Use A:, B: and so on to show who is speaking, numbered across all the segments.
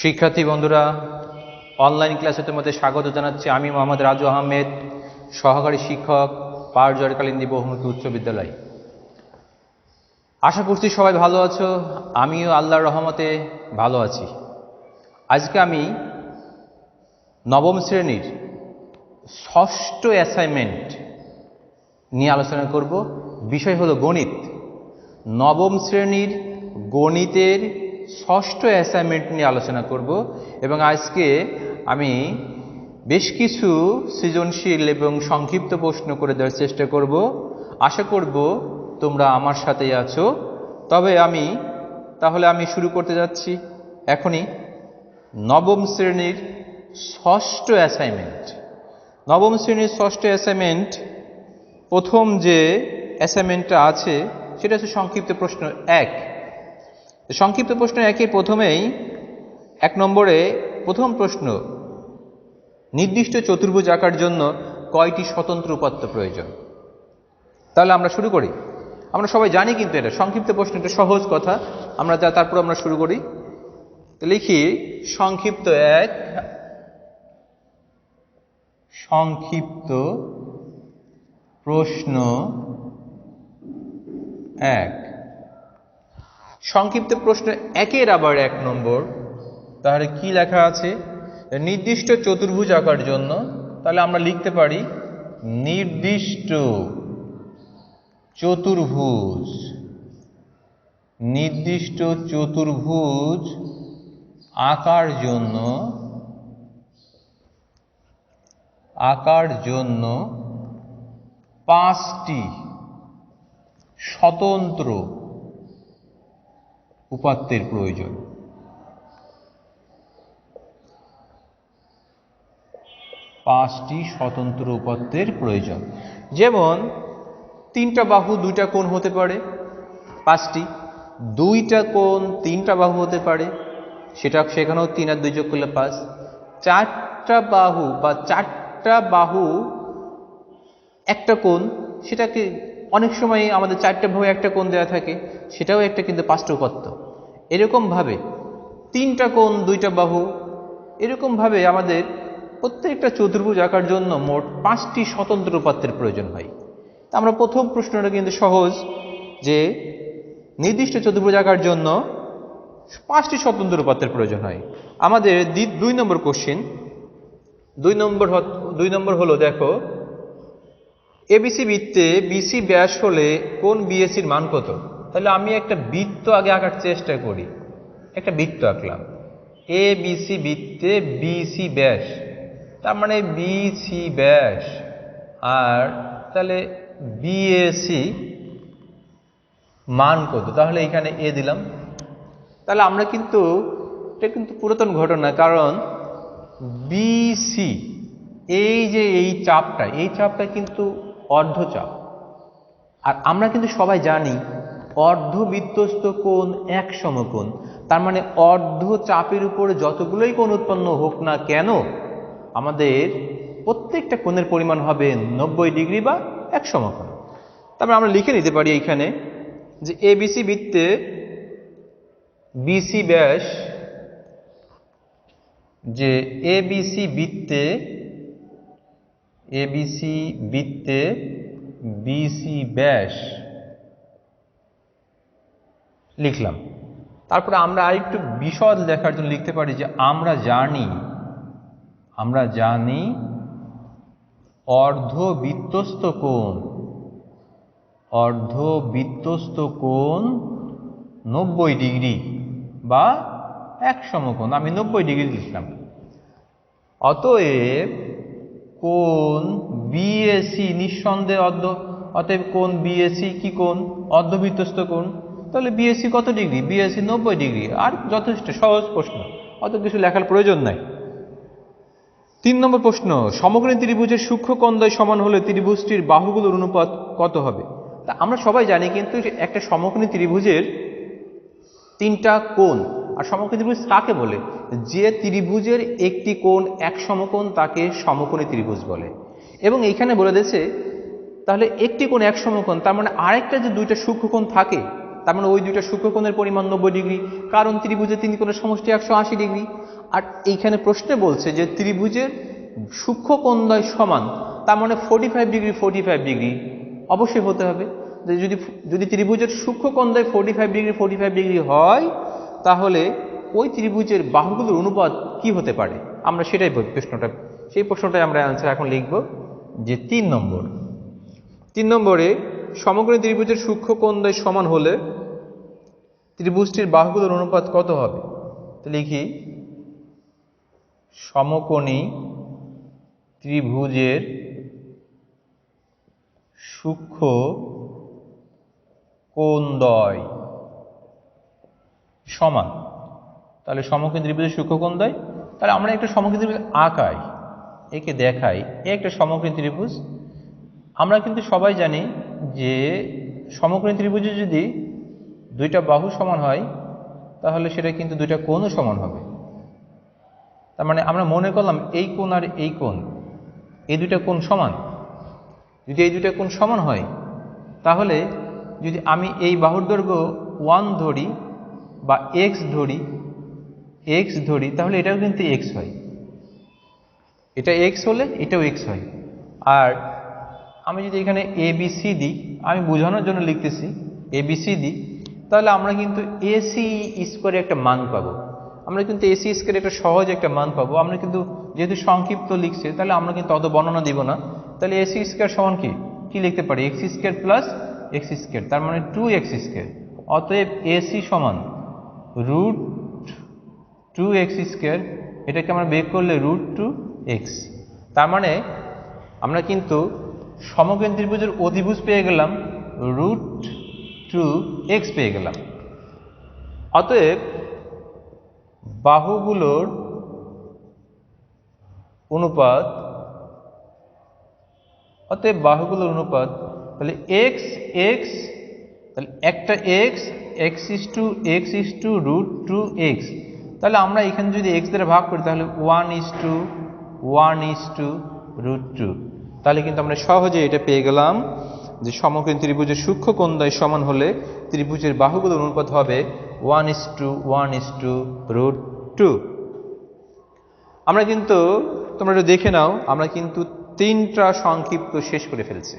A: শিক্ষার্থী বন্ধুরা, অনলাইন ক্লাসে তোমাদের স্বাগত জানাচ্ছি। আমি মোহাম্মদ রাজু আহমেদ, সহকারী শিক্ষক, পারজয় কালিন্দী বহুমুখী উচ্চ বিদ্যালয়। আশা করছি সবাই ভালো আছো। আমিও আল্লাহর রহমতে ভালো আছি। আজকে আমি নবম শ্রেণীর ষষ্ঠ অ্যাসাইনমেন্ট নিয়ে আলোচনা করব। বিষয় হলো গণিত। নবম শ্রেণীর গণিতের ষষ্ঠ অ্যাসাইনমেন্ট নিয়ে আলোচনা করব এবং আজকে আমি বেশ কিছু সৃজনশীল এবং সংক্ষিপ্ত প্রশ্ন করে দেওয়ার চেষ্টা করব। আশা করব তোমরা আমার সাথেই আছো। তাহলে আমি শুরু করতে যাচ্ছি এখনই। নবম শ্রেণীর ষষ্ঠ অ্যাসাইনমেন্ট। নবম শ্রেণীর ষষ্ঠ অ্যাসাইনমেন্ট প্রথম যে অ্যাসাইনমেন্টটা আছে সেটা হচ্ছে সংক্ষিপ্ত প্রশ্ন 1। সংক্ষিপ্ত প্রশ্ন 1-এর প্রথমেই 1 নম্বরে প্রথম প্রশ্ন, নির্দিষ্ট চতুর্ভুজ আঁকার জন্য কয়টি স্বতন্ত্র উপাত্ত প্রয়োজন? তাহলে আমরা শুরু করি। আমরা সবাই জানি কিন্তু এটা সংক্ষিপ্ত প্রশ্ন, এটা সহজ কথা। তারপর আমরা শুরু করি। লিখি সংক্ষিপ্ত 1, সংক্ষিপ্ত প্রশ্ন 1। সংক্ষিপ্ত প্রশ্ন 1-এর আবার 1 নম্বর, তাহলে কি লেখা আছে? নির্দিষ্ট চতুর্ভুজ আঁকার জন্য, তাহলে আমরা লিখতে পারি নির্দিষ্ট চতুর্ভুজ। নির্দিষ্ট চতুর্ভুজ আঁকার জন্য 5টি স্বতন্ত্র উপাত্তের প্রয়োজন। 5টি স্বতন্ত্র উপাত্তের প্রয়োজন। যেমন 3টা বাহু 2টা কোণ হতে পারে 5টি, 2টা কোণ 3টা বাহু হতে পারে, সেখানেও 3 আর 2 যোগ করলে 5। 4টা বাহু বা 4টা বাহু একটা কোণ, সেটাকে অনেক সময় আমাদের 4টা বাহু একটা কোণ দেওয়া থাকে, সেটাও একটা কিন্তু 5টা উপাত্ত। এরকমভাবে 3টা কোণ 2টা বাহু, এরকমভাবে আমাদের প্রত্যেকটা চতুর্ভুজ আঁকার জন্য মোট 5টি স্বতন্ত্র উপাত্তের প্রয়োজন হয়। তা আমরা প্রথম প্রশ্নটা কিন্তু সহজ, যে নির্দিষ্ট চতুর্ভুজ আঁকার জন্য 5টি স্বতন্ত্র উপাত্তের প্রয়োজন হয়। আমাদের 2 নম্বর কোশ্চেন। 2 নম্বর হলো, দেখো, এবিসি বৃত্তে বিসি ব্যাস হলে কোন বিএসির মান কত? তাহলে আমি একটা বৃত্ত আগে আঁকার চেষ্টা করি। একটা বৃত্ত আঁকলাম, এ বিসি বৃত্তে বিসি ব্যাস, তার মানে বিসি ব্যাস, আর তাহলে বিএসি মান কত? তাহলে এখানে এ দিলাম। তাহলে আমরা এটা কিন্তু পুরাতন ঘটনা, কারণ বিসি এই চাপটা কিন্তু অর্ধচাপ। আর আমরা কিন্তু সবাই জানি অর্ধবৃত্তস্থ কোণ এক সমকোণ। তার মানে অর্ধ চাপের উপরে যতগুলোই কোণ উৎপন্ন হোক না কেন, আমাদের প্রত্যেকটা কোণের পরিমাণ হবে 90 ডিগ্রি বা এক সমকোণ। তারপরে আমরা লিখে নিতে পারি এইখানে যে এবিসি বৃত্তে বিসি ব্যাস, যে এবিসি বৃত্তে বিসি ব্যাস লিখলাম। তারপরে আমরা আরেকটু বিশদ লেখার জন্য লিখতে পারি যে আমরা জানি অর্ধবৃত্তস্থ কোণ 90 ডিগ্রি বা এক সমকোণ। আমি 90 ডিগ্রি লিখলাম। অতএব কোণ বিএসি নিঃসন্দেহে অতএব কোণ বিএসি কি কোণ? অর্ধবৃত্তস্থ কোণ। তাহলে বিএসি কত ডিগ্রি? BAC 90 degree. আর যথেষ্ট সহজ প্রশ্ন, অত কিছু লেখার প্রয়োজন নাই। 3 নম্বর প্রশ্ন, সমকোণী ত্রিভুজের সূক্ষ্মকোণদ্বয় সমান হলে ত্রিভুজটির বাহুগুলোর অনুপাত কত হবে? তা আমরা সবাই জানি কিন্তু একটা সমকোণী ত্রিভুজের 3টা কোণ। আর সমকোণী ত্রিভুজ কাকে বলে? যে ত্রিভুজের একটি কোণ এক সমকোণ তাকে সমকোণী ত্রিভুজ বলে। এবং এইখানে বলে দিয়েছে তাহলে একটি কোণ এক সমকোণ, তার মানে আরেকটা যে 2টা সূক্ষ্মকোণ থাকে তার মানে ওই দুইটা সূক্ষ্মকোণের পরিমাণ 90 ডিগ্রি, কারণ ত্রিভুজের তিন কোণের সমষ্টি 180 ডিগ্রি। আর এইখানে প্রশ্নে বলছে যে ত্রিভুজের সূক্ষ্মকোণদ্বয় সমান, তার মানে 45 ডিগ্রি 45 ডিগ্রি অবশ্যই হতে হবে। যদি যদি ত্রিভুজের সূক্ষ্মকোণদ্বয় 45 ডিগ্রি 45 ডিগ্রি হয়, তাহলে ওই ত্রিভুজের বাহুগুলোর অনুপাত কি হতে পারে, আমরা সেটাই সেই প্রশ্নটাই আমরা অ্যান্সার এখন লিখব। যে 3 নম্বরে সমকোণী ত্রিভুজের সূক্ষ্মকোণদ্বয় সমান হলে ত্রিভুজটির বাহুগুলোর অনুপাত কত হবে? তো লিখি, সমকোণী ত্রিভুজের সূক্ষ্মকোণদ্বয় সমান, তাহলে সমকোণী ত্রিভুজের সূক্ষ্মকোণদ্বয়, তাহলে আমরা একটা সমকোণী ত্রিভুজ আঁকাই, একে দেখাই, একটা সমকোণী ত্রিভুজ। আমরা কিন্তু সবাই জানি যে সমকোণী ত্রিভুজে যদি দুইটা বাহু সমান হয়, তাহলে সেটা কিন্তু দুইটা কোণও সমান হবে। তার মানে আমরা মনে করলাম এই কোণ আর এই কোণ, এই দুইটা কোণ সমান। যদি এই দুইটা কোণ সমান হয়, তাহলে যদি আমি এই বাহুর দৈর্ঘ্য 1 ধরি বা x ধরি, তাহলে এটাও কিন্তু x হয়, এটা x হলে এটাও x হয়। আর আমি যদি এখানে ABC দিই, আমি বোঝানোর জন্য লিখতেছি ABC দিই, তাহলে আমরা কিন্তু AC স্কোয়ারে একটা মান পাবো। আমরা কিন্তু AC স্কোয়ারে একটা সহজ একটা মান পাবো। আমরা কিন্তু যেহেতু সংক্ষিপ্ত লিখছে, তাহলে আমরা কিন্তু অত বর্ণনা দিব না। তাহলে AC স্কোয়ার সমান কি লিখতে পারি? x square plus x square, তার মানে 2x স্কোয়ার। অতএব AC সমান √2x স্কোয়ার, এটাকে আমরা বের করলে √2x। তার মানে আমরা কিন্তু সমকোণী ত্রিভুজের অধিভুজ পেয়ে গেলাম, √2x পেয়ে গেলাম। অতএব বাহুগুলোর অনুপাত, তাহলে x, তাহলে একটা x is to √2x, তাহলে আমরা এখানে যদি x দ্বারা ভাগ করি, তাহলে 1:1:√2। তাহলে কিন্তু আমরা সহজে এটা পেয়ে গেলাম যে সমকোণী ত্রিভুজের সূক্ষ্মকোণদ্বয় সমান হলে ত্রিভুজের বাহুগুলোর অনুপাত হবে 1:1:√2। আমরা কিন্তু, তোমরা একটু দেখে নাও, আমরা কিন্তু 3টা সংক্ষিপ্ত শেষ করে ফেলছি।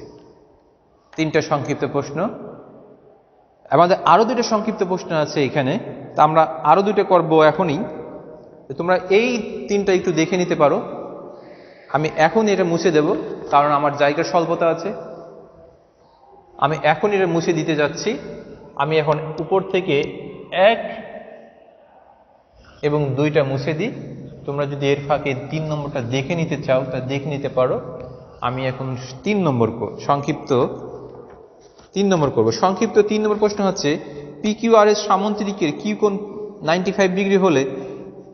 A: 3টা সংক্ষিপ্ত প্রশ্ন, আমাদের আরো 2টা সংক্ষিপ্ত প্রশ্ন আছে এখানে, তা আমরা আরো 2টা করব এখনই। তোমরা এই 3টা একটু দেখে নিতে পারো। আমি এখন এটা মুছে দেব, কারণ আমার জায়গার স্বল্পতা আছে। আমি এখন এটা মুছে দিতে যাচ্ছি। আমি এখন উপর থেকে 1 এবং 2টা মুছে দিই। তোমরা যদি এর ফাঁকে 3 নম্বরটা দেখে নিতে চাও, তা দেখে নিতে পারো। আমি এখন 3 নম্বর সংক্ষিপ্ত 3 নম্বর করব। সংক্ষিপ্ত 3 নম্বর প্রশ্ন হচ্ছে, PQRS সামন্তরিকের কিউ কোণ 95 ডিগ্রি হলে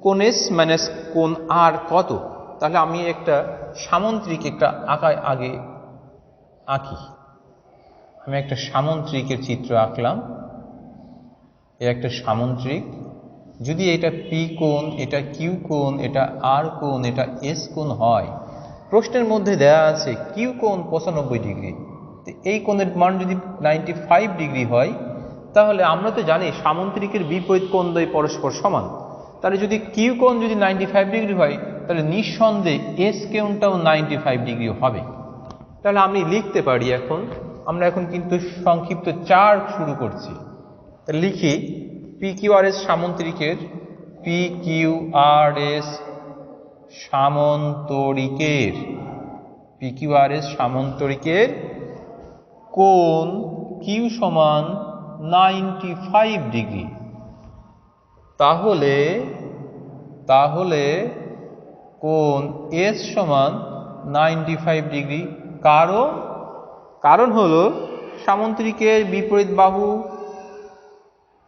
A: কোণ S মাইনাস কোণ R কত? তাহলে আমি একটা সামন্তরিক একটা আঁকি। আমি একটা সামন্তরিকের চিত্র আঁকলাম। এর একটা সামন্তরিক, যদি এটা P কোণ, এটা Q কোণ, এটা R কোণ, এটা S কোণ হয়, প্রশ্নের মধ্যে দেয়া আছে Q কোণ 95 ডিগ্রি, এই কোণের মান যদি 95 ডিগ্রি হয়, তাহলে আমরা তো জানি সামন্তরিকের বিপরীত কোণদ্বয় পরস্পর সমান। তাহলে যদি Q কোণ যদি 95 ডিগ্রি হয়, তাহলে নিঃসন্দেহে S কোণটাও 95 ডিগ্রি হবে। তাহলে আমি লিখতে পারি, আমরা এখন কিন্তু সংক্ষিপ্ত 4 শুরু করছি। তাহলে লিখি, PQRS সামন্তরিকের কোণ Q সমান 95 ডিগ্রি। তাহলে কোণ S সমান 95 ডিগ্রি। কারণ হলো সামন্তরিকের বিপরীত বাহু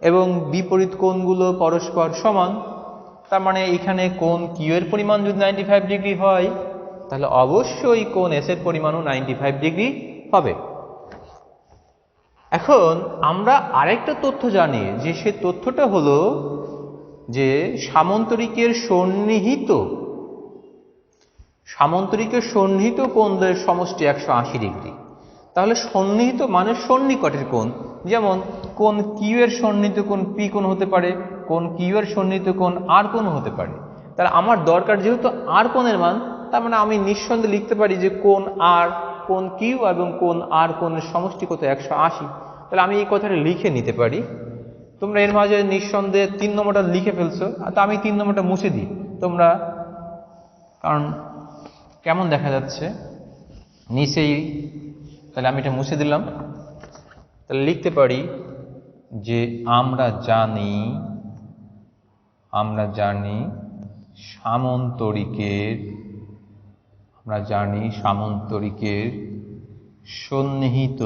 A: এবং বিপরীত কোণগুলো পরস্পর সমান। তার মানে এখানে কোণ Q এর পরিমাণ যদি 95 ডিগ্রি হয়, তাহলে অবশ্যই কোণ S এর পরিমাণও 95 ডিগ্রি হবে। এখন আমরা আরেকটা তথ্য জানি, যে সে তথ্যটা হলো যে সামন্তরিকের সন্নিহিত কোণদ্বয়ের সমষ্টি 180 ডিগ্রি। তাহলে সন্নিহিত মানে সন্নিকটের কোণ, যেমন কোণ কিউ এর সন্নিহিত কোণ পি কোণ হতে পারে, কোণ কিউ এর সন্নিহিত কোণ আর কোণ হতে পারে। তাহলে আমার দরকার যেহেতু আর কোণের মান, তার মানে আমি নিঃসন্দেহে লিখতে পারি যে কোণ আর, কোণ কিউ এবং কোণ আর কোণের সমষ্টি কত 180। তাহলে আমি এই কথাটা লিখে নিতে পারি। তোমরা এর মাঝে নিঃসন্দেহে 3 নম্বরটা লিখে ফেলছো, তা আমি 3 নম্বরটা মুছে দিই তোমরা, কারণ কেমন দেখা যাচ্ছে নিচেই। তাহলে আমি এটা মুছে দিলাম। তাহলে লিখতে পারি যে আমরা জানি সামন্তরিকের সন্নিহিত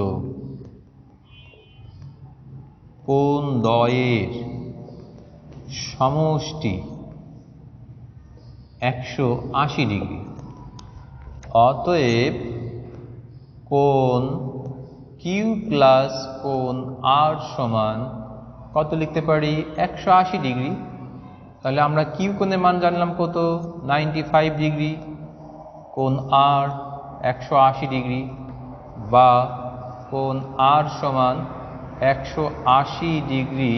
A: কোণদ্বয়ের সমষ্টি 180 ডিগ্রি। অতএব কোণ কিউ প্লাস কোণ আর সমান কত লিখতে পারি? 180 ডিগ্রি। তাহলে আমরা কিউ কোণের মান জানলাম কত? 95 ডিগ্রি। কোণ আর 180 ডিগ্রি, বা কোণ আর সমান 180 ডিগ্রি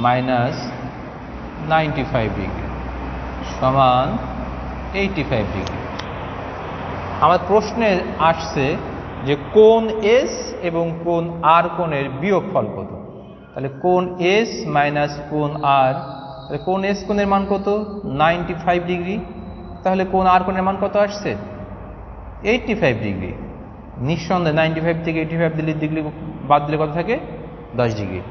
A: মাইনাস 95 ডিগ্রি সমান 85 ডিগ্রি। আমার প্রশ্নে আসছে যে কোণ এস এবং কোণ আর কোণের বিয়োগফল কত। তাহলে কোণ এস মাইনাস কোণ আর, তাহলে কোণ এস কোণের মান কত? 95 ডিগ্রি। তাহলে কোণ আর কোণের মান কত আসছে? 85 ডিগ্রি। নিঃসন্দেহে 95 থেকে 85 ডিগ্রি বাদ দিলে কত থাকে? 10 ডিগ্রি।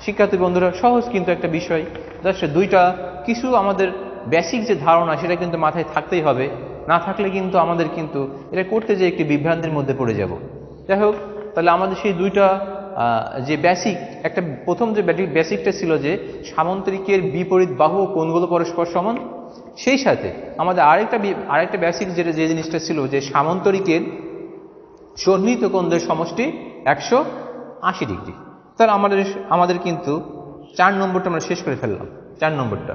A: শিক্ষার্থী বন্ধুরা, সহজ কিন্তু একটা বিষয়। জাস্ট দুইটা কিছু আমাদের বেসিক যে ধারণা সেটা কিন্তু মাথায় থাকতেই হবে, না থাকলে কিন্তু আমাদের কিন্তু এটা করতে যে একটি বিভ্রান্তির মধ্যে পড়ে যাব। যাই হোক, তাহলে আমাদের সেই দুইটা যে বেসিক, একটা প্রথম যে বেসিকটা ছিল যে সামন্তরিকের বিপরীত বাহু ও কোণগুলো পরস্পর সমান, সেই সাথে আমাদের আরেকটা বেসিক যে জিনিসটা ছিল যে সামন্তরিকের সন্নিহিত কোণদের সমষ্টি 180 ডিগ্রি। তাহলে আমাদের কিন্তু 4 নম্বরটা আমরা শেষ করে ফেললাম। 4 নম্বরটা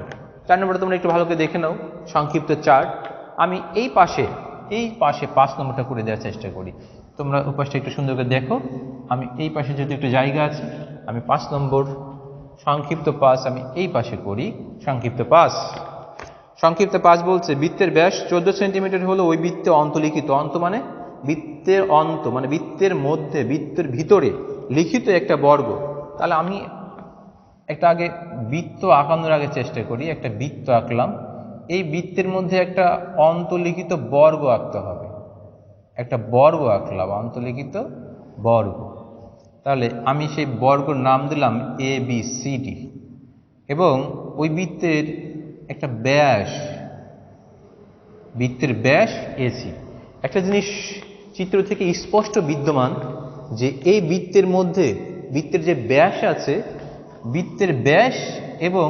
A: তোমরা একটু ভালো করে দেখে নাও, সংক্ষিপ্ত চার্ট। আমি এই পাশে 5 নম্বরটা করে দেওয়ার চেষ্টা করি। তোমরা উপাসটা একটু সুন্দর করে দেখো। আমি এই পাশে যদি একটু জায়গা আছে, আমি 5 নম্বর সংক্ষিপ্ত 5 আমি এই পাশে করি। সংক্ষিপ্ত 5 বলছে বৃত্তের ব্যাস 14 সেন্টিমিটার হলো ওই বৃত্তে অন্তলিখিত, অন্ত মানে বৃত্তের অন্ত, মানে বৃত্তের মধ্যে, বৃত্তের ভিতরে লিখিত একটা বর্গ। তাহলে আমি একটা আগে বৃত্ত আঁকানোর আগে চেষ্টা করি। একটা বৃত্ত আঁকলাম, এই বৃত্তের মধ্যে একটা অন্তলিখিত বর্গ আঁকতে হবে। একটা বর্গ আঁকলাম, অন্তলিখিত বর্গ। তাহলে আমি সেই বর্গের নাম দিলাম ABCD, এবং ওই বৃত্তের একটা ব্যাস, বৃত্তের ব্যাস AC। একটা জিনিস চিত্র থেকে স্পষ্ট বিদ্যমান যে এই বৃত্তের মধ্যে বৃত্তের যে ব্যাস আছে, বৃত্তের ব্যাস এবং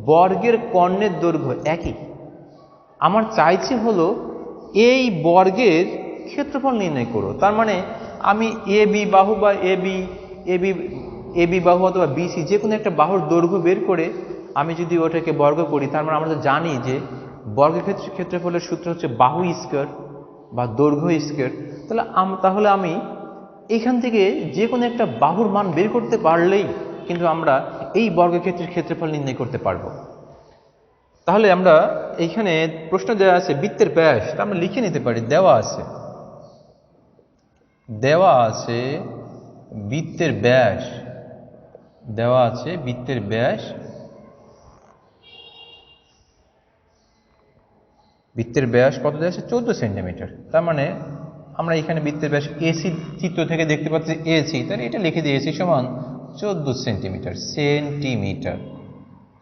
A: বর্গের কর্ণের দৈর্ঘ্য একই। আমার চাইছে হলো এই বর্গের ক্ষেত্রফল নির্ণয় করো। তার মানে আমি AB বাহু বা এবি বাহু অথবা BC যে কোনো একটা বাহুর দৈর্ঘ্য বের করে আমি যদি ওটাকে বর্গ করি, তার মানে আমরা তো জানি যে বর্গের ক্ষেত্রফলের সূত্র হচ্ছে বাহু স্কয়ার বা দৈর্ঘ্য স্কয়ার। তাহলে আমি এখান থেকে যে কোনো একটা বাহুর মান বের করতে পারলেই কিন্তু আমরা এই বর্গক্ষেত্রের ক্ষেত্রফল নির্ণয় করতে পারবো। তাহলে আমরা এইখানে প্রশ্ন দেওয়া আছে বৃত্তের ব্যাস, তা আমরা লিখে নিতে পারি। দেওয়া আছে বৃত্তের ব্যাস, বৃত্তের ব্যাস কত দেওয়া আছে? 14 সেন্টিমিটার। তার মানে আমরা এখানে বৃত্তের ব্যাস AC চিত্র থেকে দেখতে পাচ্ছি AC, তাহলে এটা লিখে দিয়েছি সমান 14 সেন্টিমিটার।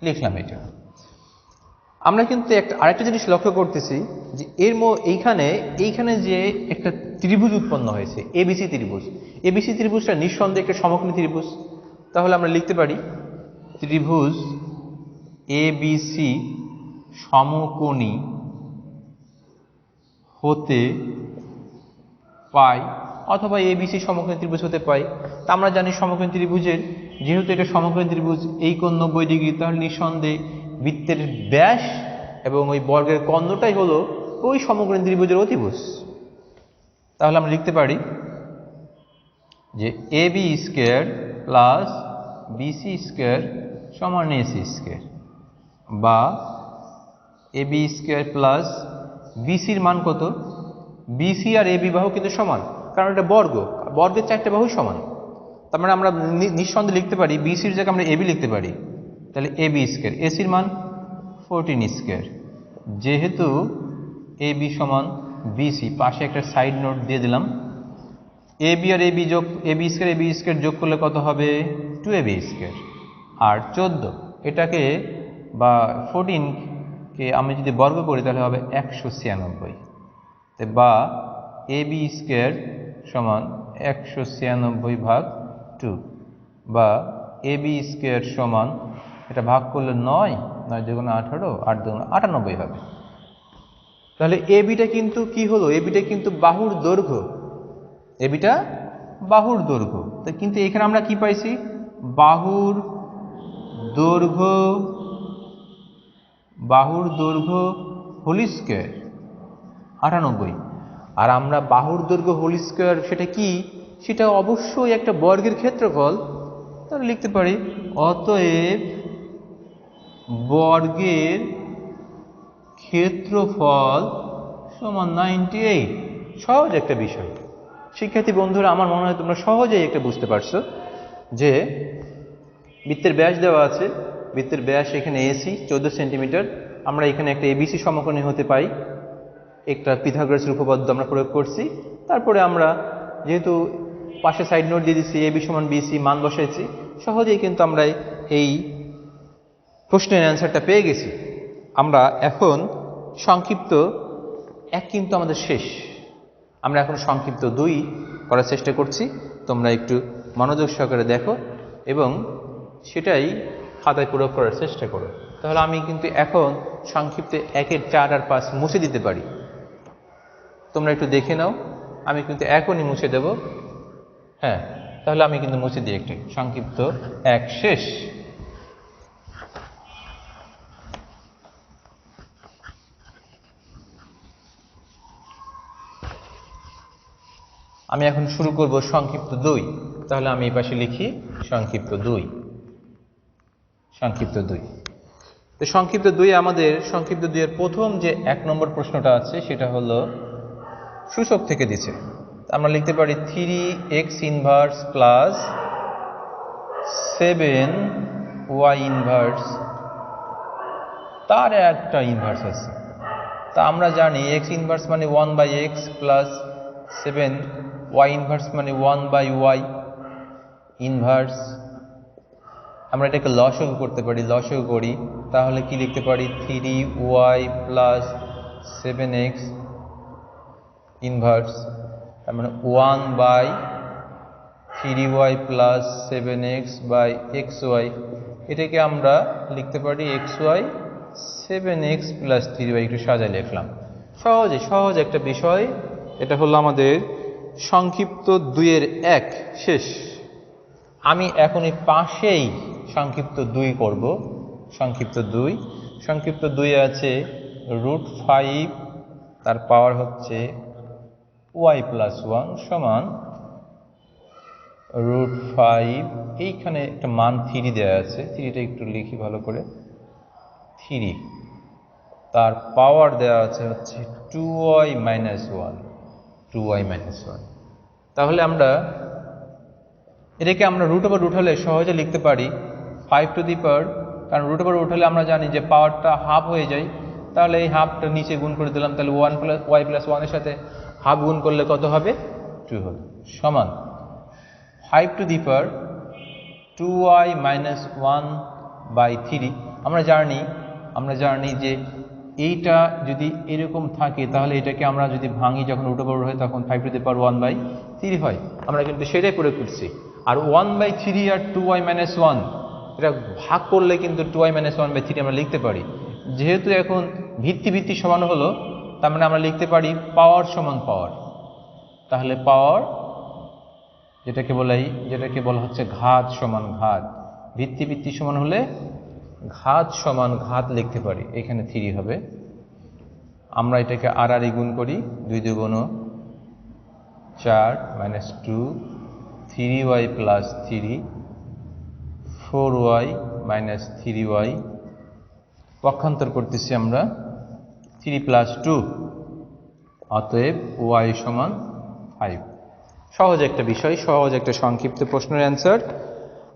A: লিখলাম এটা। আমরা কিন্তু আরেকটা জিনিস লক্ষ্য করতেছি যে এইখানে যে একটা ত্রিভুজ উৎপন্ন হয়েছে, ABC ত্রিভুজটা নিঃসন্দেহে একটা সমকোণী ত্রিভুজ। তাহলে আমরা লিখতে পারি ত্রিভুজ ABC সমকোণী হতে পাই, অথবা ABC সমকোণী ত্রিভুজ হতে পাই। তা আমরা জানি সমকোণী ত্রিভুজের, যেহেতু এটা সমকোণী ত্রিভুজ, এই কোণ 90 ডিগ্রি, তাহলে নিঃসন্দেহে বৃত্তের ব্যাস এবং ওই বর্গের কর্ণটাই হলো ওই সমকোণী ত্রিভুজের অতিভুজ। তাহলে আমরা লিখতে পারি যে AB square plus BC square সমান AC স্কোয়ার, বা AB স্কোয়ার প্লাস BCর মান কত? BC আর AB বাহু কিন্তু সমান, কারণ এটা বর্গের 4টে বাহু সমান। তার মানে আমরা নিঃসন্দেহে লিখতে পারি BCর জায়গায় আমরা AB লিখতে পারি, তাহলে AB স্কোয়ার, ACর মান 14 স্কোয়ার। যেহেতু AB সমান BC, পাশে একটা সাইড নোট দিয়ে দিলাম, AB আর AB স্কোয়ার যোগ করলে কত হবে? 2AB square. আর 14 এটাকে বা 14কে আমি যদি বর্গ করি তাহলে হবে 196, বা AB স্কোয়ার সমান 196/2, বা AB স্কোয়ার সমান, এটা ভাগ করলে 9 2 18, 8 2 98 হবে। তাহলে ABটা কিন্তু কি হলো? ABটা কিন্তু বাহুর দৈর্ঘ্য, ABটা বাহুর দৈর্ঘ্য। তো কিন্তু এখানে আমরা কি পাইছি? বাহুর দৈর্ঘ্য হোল স্কোয়ার 98। আর আমরা বাহুর দৈর্ঘ্য হোল স্কোয়ার সেটা কি? সেটা অবশ্যই একটা বর্গের ক্ষেত্রফল। তাহলে লিখতে পারি অতএব বর্গের ক্ষেত্রফল সমান 98। সহজ একটা বিষয়। শিক্ষার্থী বন্ধুরা, আমার মনে হয় তোমরা সহজেই একটা বুঝতে পারছো যে বৃত্তের ব্যাস দেওয়া আছে, বৃত্তের ব্যাস এখানে AC 14 সেন্টিমিটার। আমরা এখানে একটা ABC সমকোণী হতে পাই, একটা পিথাগোরাসের উপপাদ্য আমরা প্রয়োগ করছি। তারপরে আমরা যেহেতু পাশে সাইড নোট দিয়ে দিচ্ছি AB সমান BC, মান বসাইছি, সহজেই কিন্তু আমরা এই প্রশ্নের অ্যান্সারটা পেয়ে গেছি। আমরা এখন সংক্ষিপ্ত 1 কিন্তু আমাদের শেষ, আমরা এখন সংক্ষিপ্ত 2 করার চেষ্টা করছি। তোমরা একটু মনোযোগ সহকারে দেখো এবং সেটাই খাতায় প্রয়োগ করার চেষ্টা করো। তাহলে আমি কিন্তু এখন সংক্ষিপ্ত 1-এর 4 আর 5 মুছে দিতে পারি। তোমরা একটু দেখে নাও, আমি কিন্তু এখনই মুছে দেব। হ্যাঁ, তাহলে আমি কিন্তু মুছে দিই একটি। সংক্ষিপ্ত 1 শেষ। আমি এখন শুরু করব সংক্ষিপ্ত 2। তাহলে আমি এই পাশে লিখি সংক্ষিপ্ত 2। তো সংক্ষিপ্ত 2 আমাদের সংক্ষিপ্ত 2 এর প্রথম যে 1 নম্বর প্রশ্নটা আছে সেটা হলো সূচক থেকে দিচ্ছে। আমরা লিখতে পারি 3x inverse plus 7y inverse, তার একটা ইনভার্স আছে। তা আমরা জানি x ইনভার্স মানে 1/x প্লাস 7y ইনভার্স মানে 1/y ইনভার্স। আমরা এটাকে লসাগু করতে পারি, লসাগু করি তাহলে কি লিখতে পারি? 3y প্লাস 7x ইনভার্স, তার মানে 1/3y plus 7x by xy। এটাকে আমরা লিখতে পারি xy 7x প্লাস 3y। একটু সাজায় লিখলাম, সহজ একটা বিষয়। এটা হলো আমাদের সংক্ষিপ্ত 2-এর 1 শেষ। আমি এখন এই পাশেই সংক্ষিপ্ত 2 করব। সংক্ষিপ্ত 2 আছে √5, তার পাওয়ার হচ্ছে y প্লাস 1 সমান √5। এইখানে একটা মান 3 দেওয়া আছে, 3টা একটু লিখি ভালো করে। 3 তার পাওয়ার দেওয়া আছে হচ্ছে 2y মাইনাস 1। তাহলে আমরা এটাকে আমরা √√ হলে সহজে লিখতে পারি 5 টু দি পাওয়ার, কারণ √√ হলে আমরা জানি যে পাওয়ারটা হাফ হয়ে যায়। তাহলে এই হাফটা নিচে গুণ করে দিলাম, তাহলে y প্লাস 1 এর সাথে হাফ গুণ করলে কত হবে? 2 হবে, সমান 5 two the power 2y minus 1/3। আমরা জানি যে এইটা যদি এরকম থাকে তাহলে এটাকে আমরা যদি ভাঙি, যখন √√ হয় তখন 5 টু দি পাওয়ার 1/3 হয়। আমরা কিন্তু সেটাই প্রয়োগ করছি। আর 1/3 আর 2y মাইনাস 1 এটা ভাগ করলে কিন্তু 2y মাইনাস 1/3 আমরা লিখতে পারি। যেহেতু এখন ভিত্তি সমান হলো, তার মানে আমরা লিখতে পারি পাওয়ার সমান পাওয়ার। তাহলে পাওয়ার যেটাকে বলা হচ্ছে ঘাত সমান ঘাত। ভিত্তি সমান হলে ঘাত সমান ঘাত লিখতে পারি। এখানে 3 হবে। আমরা এটাকে আর গুণ করি, 2 2 4 minus 2 3y plus 3, 4y minus 3y, পক্ষান্তর করতেছি আমরা 3 প্লাস 2, অতএব y সমান 5। সহজ একটা বিষয়, সহজ একটা সংক্ষিপ্ত প্রশ্নের অ্যান্সার।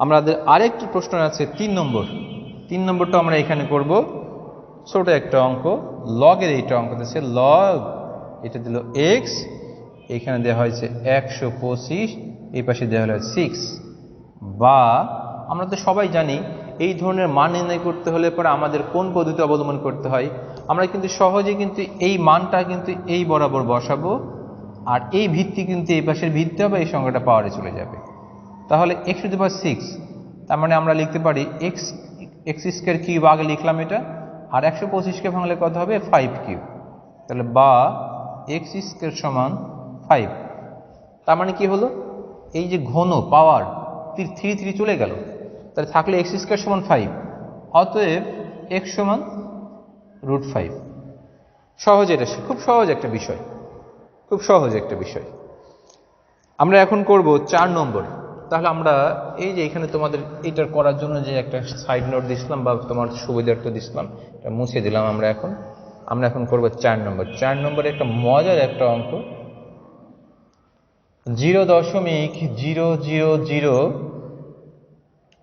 A: আমাদের আরেকটি প্রশ্ন আছে 3 নম্বর। 3 নম্বরটা আমরা এখানে করব। ছোট একটা অঙ্ক, লগের এইটা অঙ্ক দিচ্ছে, লগ এটা দিল x, এখানে দেওয়া হয়েছে 125, এই পাশে দেওয়া হলো 6। বা আমরা তো সবাই জানি এই ধরনের মান নির্ণয় করতে হলে পরে আমাদের কোন পদ্ধতি অবলম্বন করতে হয়। আমরা কিন্তু সহজে কিন্তু এই মানটা কিন্তু এই বরাবর বসাবো, আর এই ভিত্তি কিন্তু এই পাশের ভিত্তি হবে, এই সংখ্যাটা পাওয়ারে চলে যাবে। তাহলে x⁶, তার মানে আমরা লিখতে পারি x স্কয়ার কিউব, আগে লিখলাম এটা, আর 125কে ভাঙলে কত হবে 5 কিউব। তাহলে বা x স্কয়ার সমান 5। তার মানে কি হলো, এই যে ঘন পাওয়ার 3 চলে গেল, তাহলে থাকলে x স্কয়ার সমান 5, অতএব x সমান √5। সহজ, এটা খুব সহজ একটা বিষয়, খুব সহজ একটা বিষয়। আমরা এখন করব 4 নম্বর। তাহলে আমরা এই যে এখানে তোমাদের এইটার করার জন্য যে একটা সাইড নোট দিছিলাম বা তোমার সুবিধার্থে দিছিলাম, এটা মুছে দিলাম। আমরা এখন করব 4 নম্বর। 4 নম্বরে একটা মজার একটা অঙ্ক, 0.000,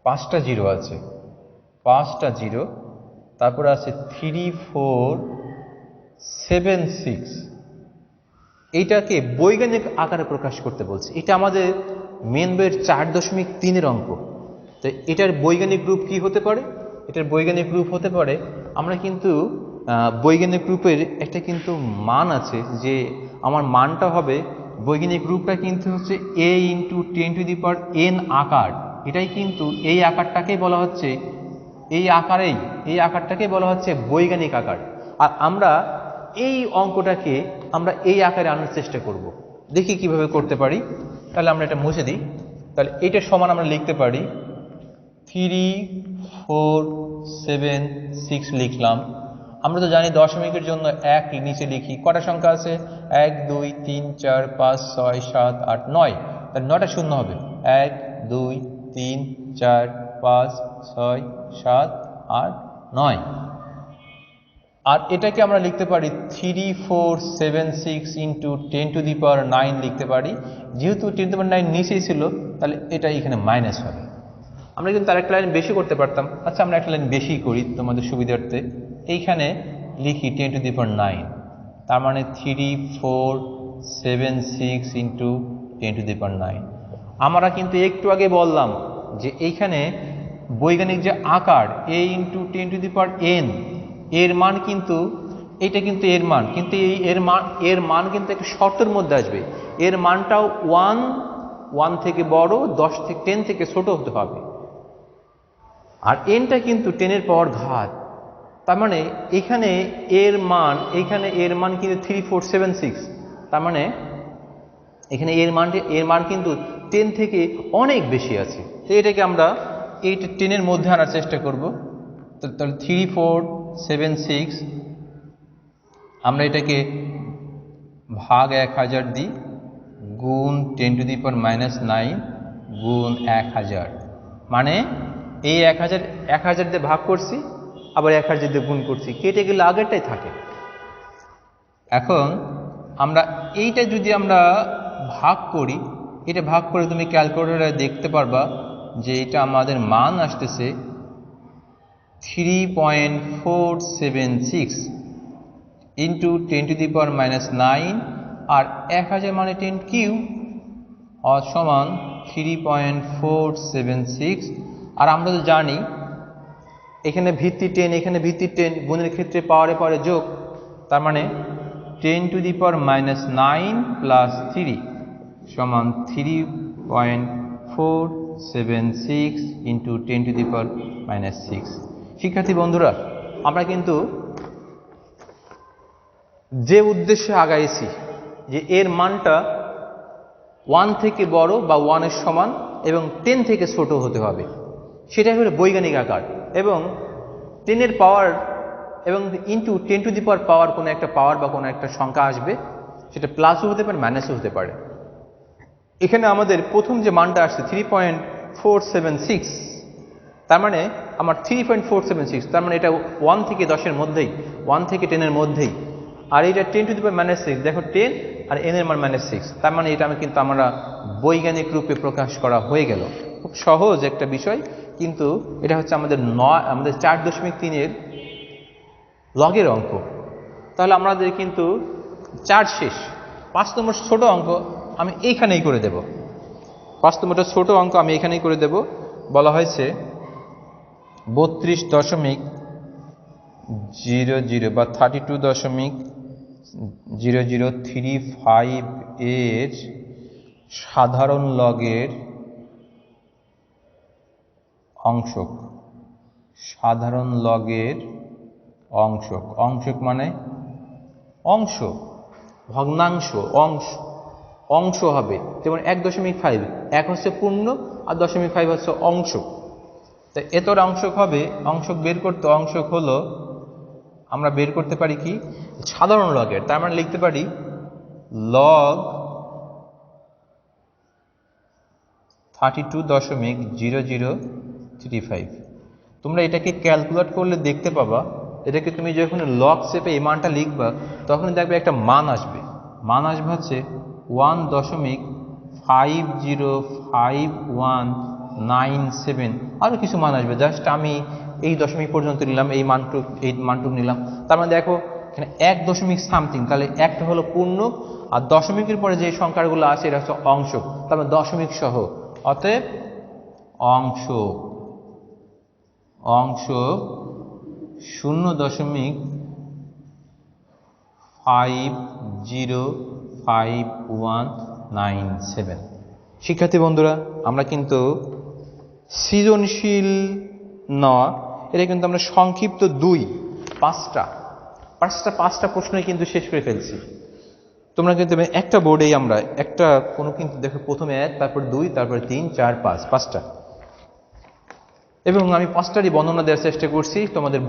A: 5টা জিরো আছে, 5টা জিরো, তারপরে আছে 3, 4, 7, 6। এইটাকে বৈজ্ঞানিক আকারে প্রকাশ করতে বলছে। এটা আমাদের মেন বইয়ের 4.3-এর অঙ্ক। তো এটার বৈজ্ঞানিক রূপ কি হতে পারে? এটার বৈজ্ঞানিক রূপ হতে পারে, আমরা কিন্তু বৈজ্ঞানিক রূপের একটা কিন্তু মান আছে, যে আমার মানটা হবে, বৈজ্ঞানিক রূপটা কিন্তু হচ্ছে a × 10⁻n আকার। এটাই কিন্তু এই আকারটাকেই বলা হচ্ছে, এই আকারটাকেই বলা হচ্ছে বৈজ্ঞানিক আকার। আর আমরা এই অঙ্কটাকে আমরা এই আকারে আনার চেষ্টা করব, দেখি কিভাবে করতে পারি। তাহলে আমরা এটা মুছে দিই। তাহলে এটার সমান আমরা লিখতে পারি 3, 4, 7, 6 লিখলাম। আমরা তো জানি দশমিকের জন্য 1 নিচে লিখি। কটা সংখ্যা আছে? 1, 2, 3, 4, 5, 6, 7, 8, 9। তাহলে 9টা শূন্য হবে। 1, 2, 3, 4, 5, 6, 7, 8, 9। আর এটাকে আমরা লিখতে পারি 3, 4, 7, 6 × 10⁹ লিখতে পারি। যেহেতু 10⁹ নিচেই ছিল, তাহলে এটা এখানে মাইনাস হবে। আমরা কিন্তু আরেকটা লাইন বেশি করতে পারতাম। আচ্ছা, আমরা একটা লাইন বেশি করি তোমাদের সুবিধার্থে। এইখানে লিখি 10⁹, তার মানে 3, 4, 7, 6 × 10⁹। আমরা কিন্তু একটু আগে বললাম যে এইখানে বৈজ্ঞানিক যে আকার a × 10⁻n, এর মান কিন্তু, এটা কিন্তু এর মান, কিন্তু এর মান কিন্তু একটা শর্তের মধ্যে আসবে। এর মানটাও 1 থেকে বড়, 10 থেকে ছোট হতে হবে। আর এনটা কিন্তু 10-এর পাওয়ার ঘাত। তার মানে এখানে এর মান কিন্তু 3, 4, 7, 6। তার মানে এখানে এর মান কিন্তু 10 থেকে অনেক বেশি আছে। তো এটাকে আমরা এইটা 10-এর মধ্যে আনার চেষ্টা করব। তাহলে 3, 4, 7, 6, আমরা এটাকে ভাগ 1000 দিই, গুণ 10⁻⁹ গুণ 1000। মানে এই 1000 দিয়ে ভাগ করছি, আবার 1000 দিয়ে গুণ করছি, কেটে গেলে আগেরটাই থাকে। এখন আমরা এইটা যদি আমরা ভাগ করি, এটা ভাগ করে তুমি ক্যালকুলেটরে দেখতে পারবা যে এটা আমাদের মান আসতেছে 3.476 × 10⁻⁹, আর 1000 মানে 10 কিউব সমান 3.476। আর আমরা তো জানি এখানে ভিত্তি 10, এখানে ভিত্তি 10, গুণের ক্ষেত্রে পাওয়ারে যোগ। তার মানে 10⁻⁹ প্লাস 3 সমান 3.476 × 10⁻⁶। শিক্ষার্থী বন্ধুরা, আমরা কিন্তু যে উদ্দেশ্যে আগাইছি যে এর মানটা 1 থেকে বড় বা 1-এর সমান এবং 10 থেকে ছোট হতে হবে, সেটাই হলো বৈজ্ঞানিক আকার। এবং 10-এর পাওয়ার এবং ইন্টু 10⁻⁻ কোনো একটা পাওয়ার বা কোনো একটা সংখ্যা আসবে, সেটা প্লাসও হতে পারে, মাইনাসও হতে পারে। এখানে আমাদের প্রথম যে মানটা আসছে 3.476, তার মানে আমার 3.476, তার মানে এটা 1 থেকে 10-এর মধ্যেই, 1 থেকে 10-এর মধ্যেই। আর এটা 10⁻⁻6, দেখো 10 আর n এর মান -6, তার মানে এটা কিন্তু আমরা বৈজ্ঞানিক রূপে প্রকাশ করা হয়ে গেল। খুব সহজ একটা বিষয়, কিন্তু এটা হচ্ছে আমাদের 4.3-এর লগের অঙ্ক। তাহলে আমাদের কিন্তু 4 শেষ। 5 নম্বর ছোট অঙ্ক আমি এইখানেই করে দেব। 5 নম্বরটা ছোট অঙ্ক আমি এখানেই করে দেব। বলা হয়েছে 32.00 বা 32.0035 এর সাধারণ লগের অংশক। সাধারণ লগের অংশক, অংশক মানে অংশ, ভগ্নাংশ, অংশ হবে। যেমন 1.5, 1 হচ্ছে পূর্ণ আর 0.5 হচ্ছে অংশক। তাই এতর অংশক হবে, অংশক বের করতে, অংশক হলো আমরা বের করতে পারি কি সাধারণ লগের, তার মানে লিখতে পারি লগ 32.0035। তোমরা এটাকে ক্যালকুলেট করলে দেখতে পাবা, এটাকে তুমি যখন লগ শেপে এই মানটা লিখবা তখন দেখবে একটা মান আসবে, হচ্ছে 1.505197, আরও কিছু মান আসবে। জাস্ট আমি এই দশমিক পর্যন্ত নিলাম, এই মানটুক নিলাম। তার মানে দেখো এখানে 1.something, তাহলে একটা হলো পূর্ণ আর দশমিকের পরে যে সংখ্যাগুলো আছে এটা হচ্ছে অংশক, তার মানে দশমিক সহ। অতএব অংশ 0.505197। শিক্ষার্থী বন্ধুরা, আমরা কিন্তু সৃজনশীল নয়, এটা কিন্তু আমরা সংক্ষিপ্ত 5টা প্রশ্নই কিন্তু শেষ করে ফেলছি। তোমরা কিন্তু একটা বোর্ডেই আমরা একটা কোনো কিন্তু দেখো প্রথমে 1, তারপর 2, তারপর 3, 4, 5টা, এবং আমি 5টারই বর্ণনা দেওয়ার চেষ্টা করছি তোমাদের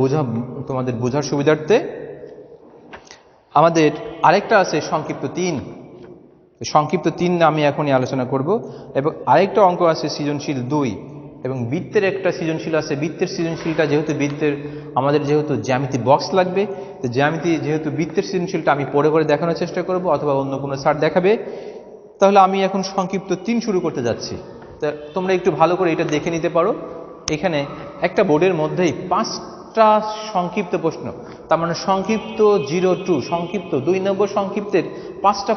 A: বোঝার সুবিধার্থে। আমাদের আরেকটা আছে সংক্ষিপ্ত 3, আমি এখনই আলোচনা করব। এবং আরেকটা অঙ্ক আছে সৃজনশীল 2, এবং বৃত্তের একটা সৃজনশীল আছে। বৃত্তের সৃজনশীলটা আমাদের যেহেতু জ্যামিতি বক্স লাগবে, তো যেহেতু বৃত্তের সৃজনশীলটা আমি পরে দেখানোর চেষ্টা করব, অথবা অন্য কোনো স্যার দেখাবে। তাহলে আমি এখন সংক্ষিপ্ত 3 শুরু করতে যাচ্ছি। তা তোমরা একটু ভালো করে এটা দেখে নিতে পারো। এখানে একটা বোর্ডের মধ্যেই 5টা সংক্ষিপ্ত প্রশ্ন, তার মানে সংক্ষিপ্ত 02, সংক্ষিপ্ত 2 নম্বর সংক্ষিপ্তের 5টা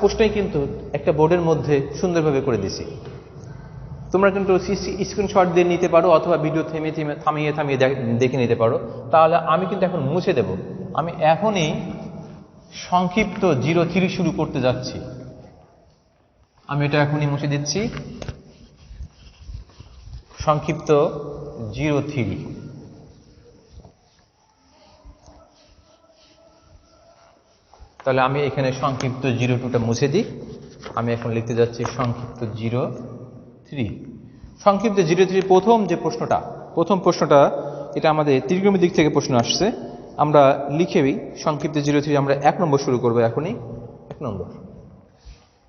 A: প্রশ্নই কিন্তু একটা বোর্ডের মধ্যে সুন্দরভাবে করে দিছি। তোমরা কিন্তু স্ক্রিনশট দিয়ে নিতে পারো, অথবা ভিডিও থামিয়ে দেখে নিতে পারো। তাহলে আমি কিন্তু এখন মুছে দেব। আমি এখনই সংক্ষিপ্ত 03 শুরু করতে যাচ্ছি। আমি এটা এখনই মুছে দিচ্ছি। সংক্ষিপ্ত 03, তাহলে আমি এখানে সংক্ষিপ্ত 02টা মুছে দিই। আমি এখন লিখতে যাচ্ছি সংক্ষিপ্ত 03। সংক্ষিপ্ত 03 প্রথম প্রশ্নটা এটা আমাদের ত্রিকোণমিতিক দিক থেকে প্রশ্ন আসছে। আমরা লিখেই সংক্ষিপ্ত 03 আমরা 1 নম্বর শুরু করবো এখনই। 1 নম্বর,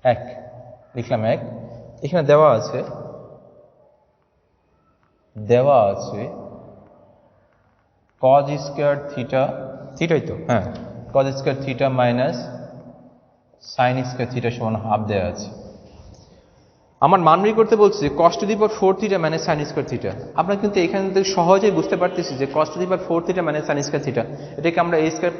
A: 1 লিখলাম। 1 এখানে দেওয়া আছে cos স্কয়ার থিটা, থিটাই তো, হ্যাঁ, cos square theta minus sin square theta সমান হাফ দেওয়া আছে। আমার মান বের করতে বলছে cos to the power 4 theta minus sin square theta. আমরা কিন্তু এখান থেকে সহজেই বুঝতে পারতেছি যে cos to the power 4 theta minus sin square theta, এটাকে আমরা a square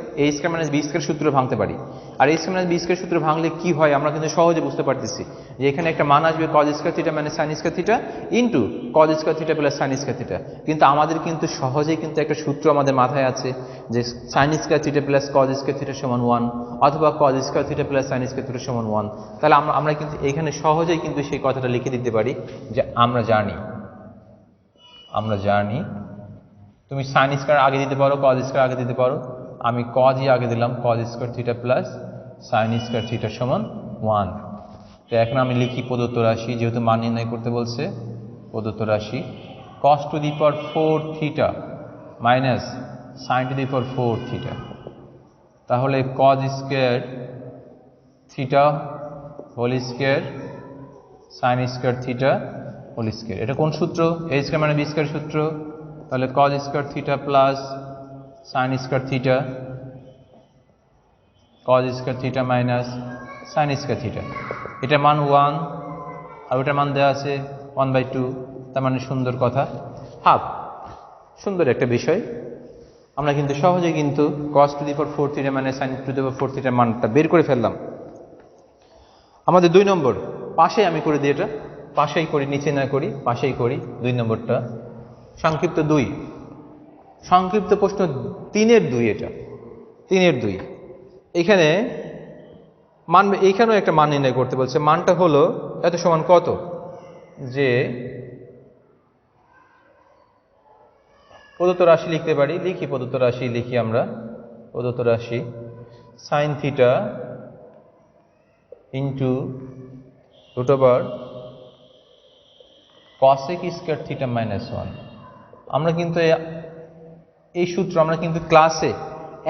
A: minus b square সূত্র ভাঙতে পারি। আর a square minus b square সূত্র ভাঙলে কি হয় আমরা কিন্তু সহজে বুঝতে পারতেছি যে এখানে একটা মান আসবে cos square theta minus sin square theta into cos square theta plus sin square theta. কিন্তু আমাদের কিন্তু সহজেই কিন্তু একটা সূত্র আমাদের মাথায় আছে যে sin square theta plus cos square theta সমান 1, অথবা cos square theta plus sin square theta সমান 1। তাহলে আমরা কিন্তু এখানে সহজেই কিন্তু সেই কথাটা লিখে দিতে পারি যে আমরা জানি। তুমি sin স্কয়ার আগে দিতে পারো, cos স্কয়ার আগে দিতে পারো। আমি cos আগে দিলাম, cos square theta plus sin square theta সমান 1। তো এখন আমি লিখি প্রদত্ত রাশি, যেহেতু মান নির্ণয় করতে বলছে। প্রদত্ত রাশি cos to the power 4 theta minus sin to the power 4 theta. তাহলে cos square theta whole square sine square theta whole square. এটা কোন সূত্র? এ স্কোয়ার মানে বি স্কোয়ার সূত্র। তাহলে cos square theta plus sine square theta, cos square theta minus sine square theta. এটা মান 1 আর ওটার মান দেওয়া আছে 1/2, তার মানে সুন্দর কথা হাফ। সুন্দর একটা বিষয়। আমরা কিন্তু সহজে কিন্তু cos to the power 4 theta মানে sin টু দি পাওয়ার 4 থিটার মানটা বের করে ফেললাম। আমাদের 2 নম্বর পাশে আমি করে দিই, এটা পাশেই করি, নিচে না করি, পাশেই করি। 2 নম্বরটা সংক্ষিপ্ত 2, সংক্ষিপ্ত প্রশ্ন 3-এর 2। এটা 3-এর 2। এখানে মান, এইখানেও একটা মান নির্ণয় করতে বলছে। মানটা হলো এত সমান কত, যে প্রদত্ত রাশি লিখতে পারি, লিখি প্রদত্ত রাশি, লিখি আমরা প্রদত্ত রাশি sine theta into root over cosec square theta minus 1। আমরা কিন্তু এই সূত্র আমরা কিন্তু ক্লাসে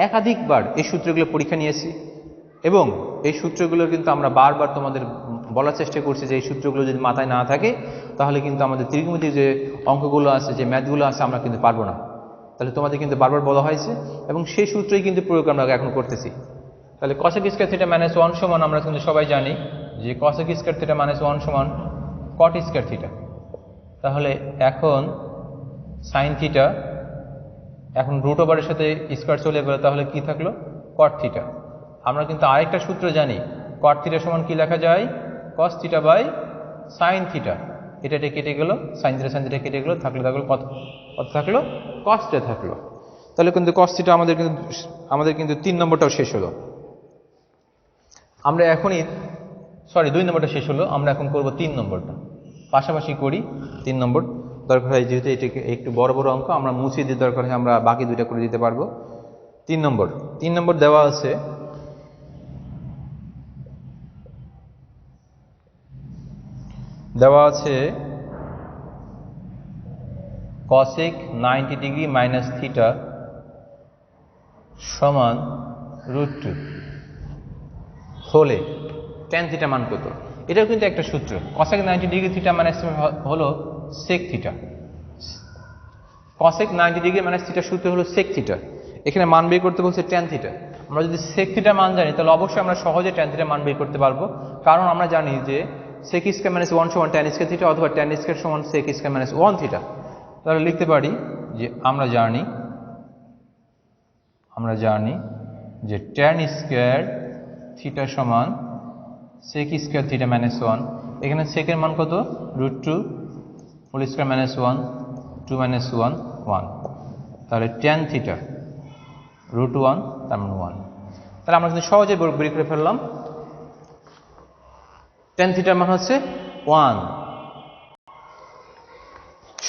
A: একাধিকবার এই সূত্রগুলো পরীক্ষা নিয়েছি এবং এই সূত্রগুলো কিন্তু আমরা বারবার তোমাদের বলার চেষ্টা করছি যে এই সূত্রগুলো যদি মাথায় না থাকে তাহলে কিন্তু আমাদের ত্রিকোণমিতির যে অঙ্কগুলো আছে, যে ম্যাথগুলো আছে, আমরা কিন্তু পারবো না। তাহলে তোমাদের কিন্তু বারবার বলা হয়েছে এবং সেই সূত্রই কিন্তু প্রয়োগ আমরা এখন করতেছি। তাহলে কসেক স্কোয়ার থিটা মাইনাস 1 সমান, আমরা কিন্তু সবাই জানি যে কসেক স্কোয়ার থিটা মাইনাস 1 সমান কট স্কোয়ার থিটা। তাহলে এখন সাইন থিটা, এখন রুট ওভারের সাথে স্কোয়ার চলে গেল, তাহলে কি থাকলো? কট থিটা। আমরা কিন্তু আরেকটা সূত্র জানি, কট থিটা সমান কি লেখা যায়? Cos theta by sine theta. এটা কেটে গেল, সাইন থিটা কেটে গেল, থাকলো কত থাকলো? কস থিটা থাকলো। তাহলে কিন্তু কস থিটা আমাদের কিন্তু 3 নম্বরটাও শেষ হলো। আমরা এখনই 2 নম্বরটা শেষ হলো, আমরা এখন করব 3 নম্বরটা। পাশাপাশি করি 3 নম্বর। দরকার হয় যেহেতু এটাকে একটু বড় বড় অঙ্ক, আমরা মুছিয়ে দিয়ে দরকার হয় আমরা বাকি 2টা করে দিতে পারবো। 3 নম্বর দেওয়া আছে cosec 90 ডিগ্রি মাইনাস থিটা সমান √2 হলে tan থিটা মান কত? এটাও কিন্তু একটা সূত্র। cosec 90 ডিগ্রি থিটা মাইনাস হলো sec theta. cosec 90 degree minus theta সূত্র হলো sec থিটা। এখানে মান বের করতে বলছে tan থিটা। আমরা যদি sec থিটা মান জানি তাহলে অবশ্যই আমরা সহজে tan থিটা মান বের করতে পারবো, কারণ আমরা জানি যে sec স্কয়ার মাইনাস 1 সমান tan স্কয়ার থিটা অথবা tan স্কয়ার সমান sec স্কয়ার মাইনাস 1 থিটা। তাহলে লিখতে পারি যে আমরা জানি যে tan স্কয়ার থিটা সমান sec স্কয়ার থিটা মাইনাস 1। এখানে sec এর মান কত? √2 হোল স্কয়ার মাইনাস 1, 2 মাইনাস 1 1। তাহলে tan থিটা √1 তার মানে 1। তাহলে আমরা কিন্তু সহজে বের করে ফেললাম। tan থিটার মান হচ্ছে 1।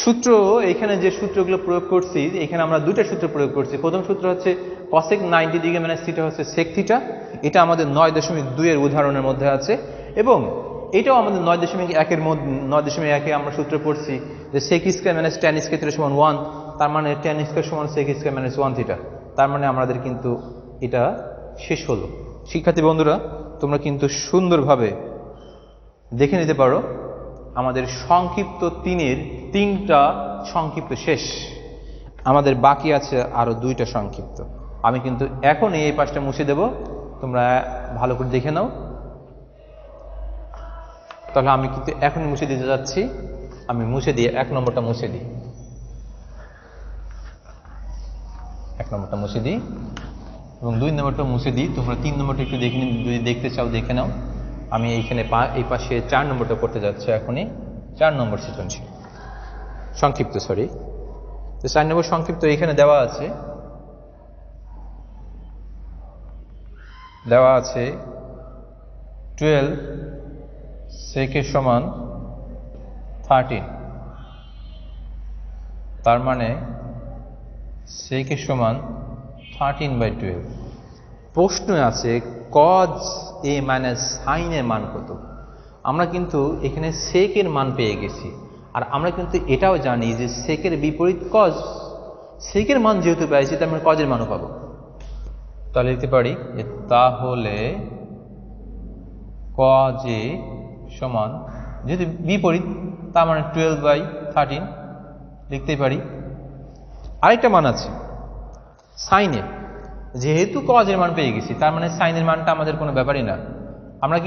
A: সূত্র, এখানে যে সূত্রগুলো প্রয়োগ করছি, এখানে আমরা 2টা সূত্র প্রয়োগ করছি। প্রথম সূত্র হচ্ছে cosec 90 ডিগ্রি মাইনাস থিটা হচ্ছে sec থিটা। এটা আমাদের 9.2 এর উদাহরণের মধ্যে আছে এবং এটাও আমাদের 9.1 আমরা সূত্র পড়ছি যে sec square minus tan square theta সমান 1। তার মানে tan স্কয়ার সমান sec স্কয়ার মাইনাস 1 থিটা। তার মানে আমাদের কিন্তু এটা শেষ হলো। শিক্ষার্থী বন্ধুরা, তোমরা কিন্তু সুন্দরভাবে দেখে নিতে পারো আমাদের সংক্ষিপ্ত 3-এর 3টা সংক্ষিপ্ত শেষ। আমাদের বাকি আছে আরো 2টা সংক্ষিপ্ত। আমি কিন্তু এখন এই পাশটা মুছে দেব, তোমরা ভালো করে দেখে নাও। তাহলে আমি কিন্তু এখনই মুছে দিতে যাচ্ছি। আমি মুছে দিয়ে 1 নম্বরটা মুছে দিই। 1 নম্বরটা মুছে দিই এবং 2 নম্বরটা মুছে দিই। তোমরা 3 নম্বরটা একটু দেখে নিও, যদি দেখতে চাও দেখে নাও। আমি এইখানে এই পাশে 4 নম্বরটা করতে যাচ্ছি এখনই। 4 নম্বর সৃজনশীল সংক্ষিপ্ত, তো 4 নম্বর সংক্ষিপ্ত এখানে দেওয়া আছে 12 sec এর সমান 13। তার মানে sec এর সমান 13/12। প্রশ্ন আছে cos a মাইনাস sin এর মান কত? আমরা কিন্তু এখানে sec এর মান পেয়ে গেছি, আর আমরা কিন্তু এটাও জানি যে sec এর বিপরীত cos। sec এর মান যেহেতু পেয়েছি তার মানে cos এর মানও পাবো। তাহলে লিখতে পারি যে তাহলে cos a সমান, যেহেতু বিপরীত তার মানে 12/13 লিখতেই পারি। আরেকটা মান আছে sin এ, যেহেতু cos এর মান পেয়ে গেছি তার মানে sin এর মানটা আমাদের কোনো ব্যাপারই না। আমরা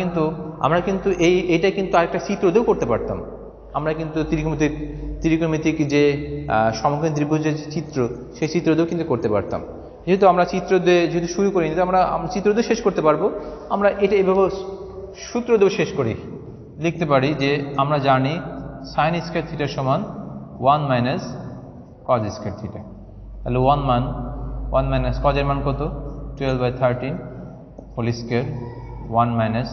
A: কিন্তু এইটা কিন্তু আরেকটা চিত্র দিয়েও করতে পারতাম। আমরা কিন্তু ত্রিকোণমিতিক যে সমকোণী ত্রিভুজের যে চিত্র, সেই চিত্র দিয়েও কিন্তু করতে পারতাম। যেহেতু আমরা চিত্র দিয়ে যদি শুরু করি, আমরা চিত্র দিয়ে শেষ করতে পারবো। আমরা এটা এভাবে সূত্র দিয়েও শেষ করি, লিখতে পারি যে আমরা জানি sin স্কয়ার থিটা সমান 1 মাইনাস cos স্কয়ার থিটা। তাহলে 1 মাইনাস cos এর মান কত? 12/13 হোল স্কয়ার 1 মাইনাস,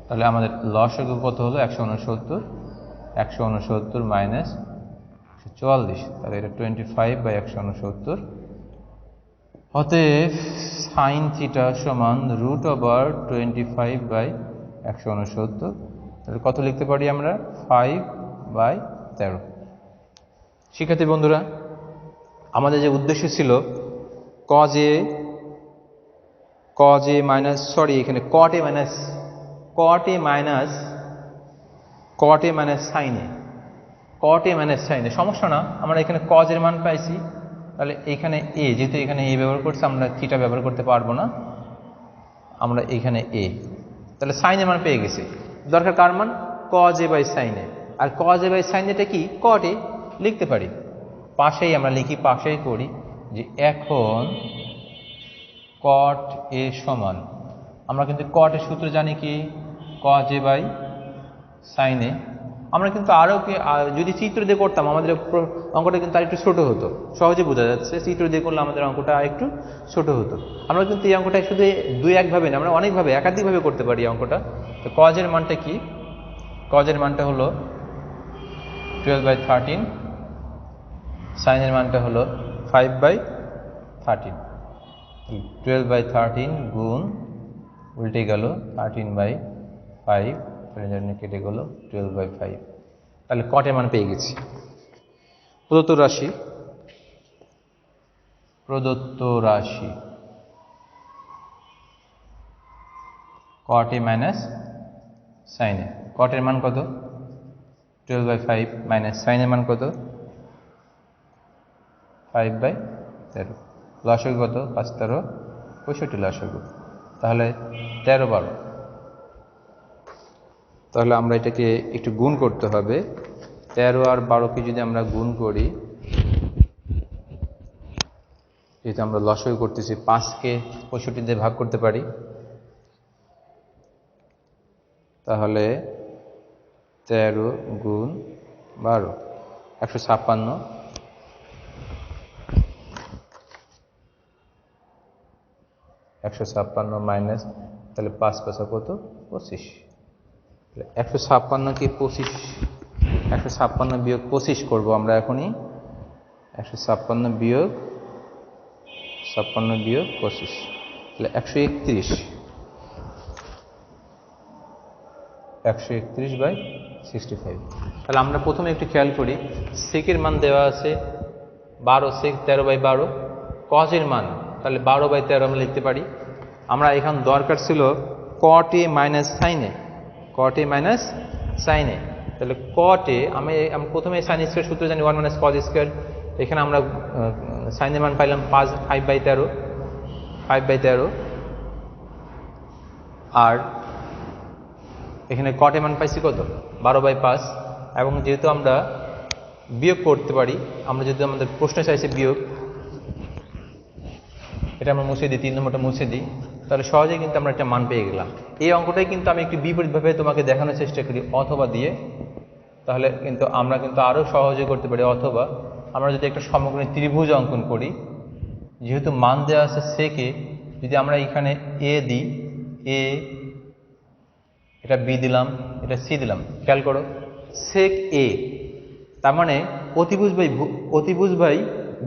A: তাহলে আমাদের লসাগু কত হলো? 169 মাইনাস 144, তাহলে এটা 25/169। অতএব সাইন থিটা সমান √25/169। তাহলে কত লিখতে পারি আমরা? 5/13। শিক্ষার্থী বন্ধুরা, আমাদের যে উদ্দেশ্য ছিল cos a মাইনাস এখানে cot a minus sin a, সমস্যা না, আমরা এখানে cos এর মান পাইছি। তাহলে এখানে a, যেহেতু এখানে a ব্যবহার করছে, আমরা থিটা ব্যবহার করতে পারবো না, আমরা এখানে a, তাহলে sin এর মান পেয়ে গেছি। দরকার কার মান? cos a by sin a। আর cos a by sin a টা কি? cot a লিখতে পারি। পাশেই আমরা লিখি, পাশেই করি যে এখন cot a সমান, আমরা কিন্তু cot এর সূত্র জানি কি? cos a by sin a। আমরা কিন্তু আরও যদি চিত্র দিয়ে করতাম আমাদের অঙ্কটা কিন্তু আরেকটু ছোটো হতো, সহজে বোঝা যাচ্ছে। চিত্র দিয়ে করলে আমাদের অঙ্কটা আরেকটু ছোটো হতো। আমরা কিন্তু এই অঙ্কটা শুধু 2-1 ভাবে না, আমরা অনেকভাবে একাধিকভাবে করতে পারি এই অঙ্কটা। তো cos এর মানটা কি? cos এর মানটা হলো 12/13, sin এর মানটা হলো 5/13। 12/13 গুণ উল্টে গেল 13/5, কেটে গেল 12/5। তাহলে cot এর মান পেয়ে গেছি। প্রদত্ত রাশি cot a minus sin a। cot এর মান কত? 12/5 মাইনাস sin এর মান কত? 5/13। লসাগু কত? 5-13 65 লসাগু, তাহলে 13-12। তাহলে আমরা এটাকে একটু গুণ করতে হবে। 13 আর 12কে যদি আমরা গুণ করি, যেহেতু আমরা লসাগু করতেছি, 5কে 65 দিয়ে ভাগ করতে পারি, তাহলে 13 গুণ 12 156। 156 মাইনাস, তাহলে 5 কত? 25। 156 কি 25? 156 বিয়োগ 25 করবো আমরা এখনই। 156 বিয়োগ 25, তাহলে 131। 131/65। তাহলে আমরা প্রথমে একটু খেয়াল করি, সেকের মান দেওয়া আছে 12 সেক 13/12। cos এর মান তাহলে 12/13 আমরা লিখতে পারি। আমরা এখানে দরকার ছিল cot a minus sin a, তাহলে cot a, আমি প্রথমে sin স্কয়ার সূত্র জানি 1 মাইনাস cos স্কয়ার। এখানে আমরা sin এর মান পাইলাম 5/13, আর এখানে cot এর মান পাইছি কত? 12/5। এবং যেহেতু আমরা বিয়োগ করতে পারি, আমরা যদি আমাদের প্রশ্ন চাইছে বিয়োগ, এটা আমরা মুছে দিই, 3 নম্বরটা মুছে দিই, তাহলে সহজেই কিন্তু আমরা একটা মান পেয়ে গেলাম। এই অঙ্কটাই কিন্তু আমি একটু বিপরীতভাবে তোমাকে দেখানোর চেষ্টা করি, অথবা দিয়ে, তাহলে কিন্তু আমরা কিন্তু আরও সহজে করতে পারি। অথবা আমরা যদি একটা সমকোণী ত্রিভুজ অঙ্কন করি, যেহেতু মান দেওয়া আছে সেকে, যদি আমরা এখানে এ দিই, এ, এটা বি দিলাম, এটা সি দিলাম, খেয়াল করো সেক এ, তার মানে অতিভুজ বাই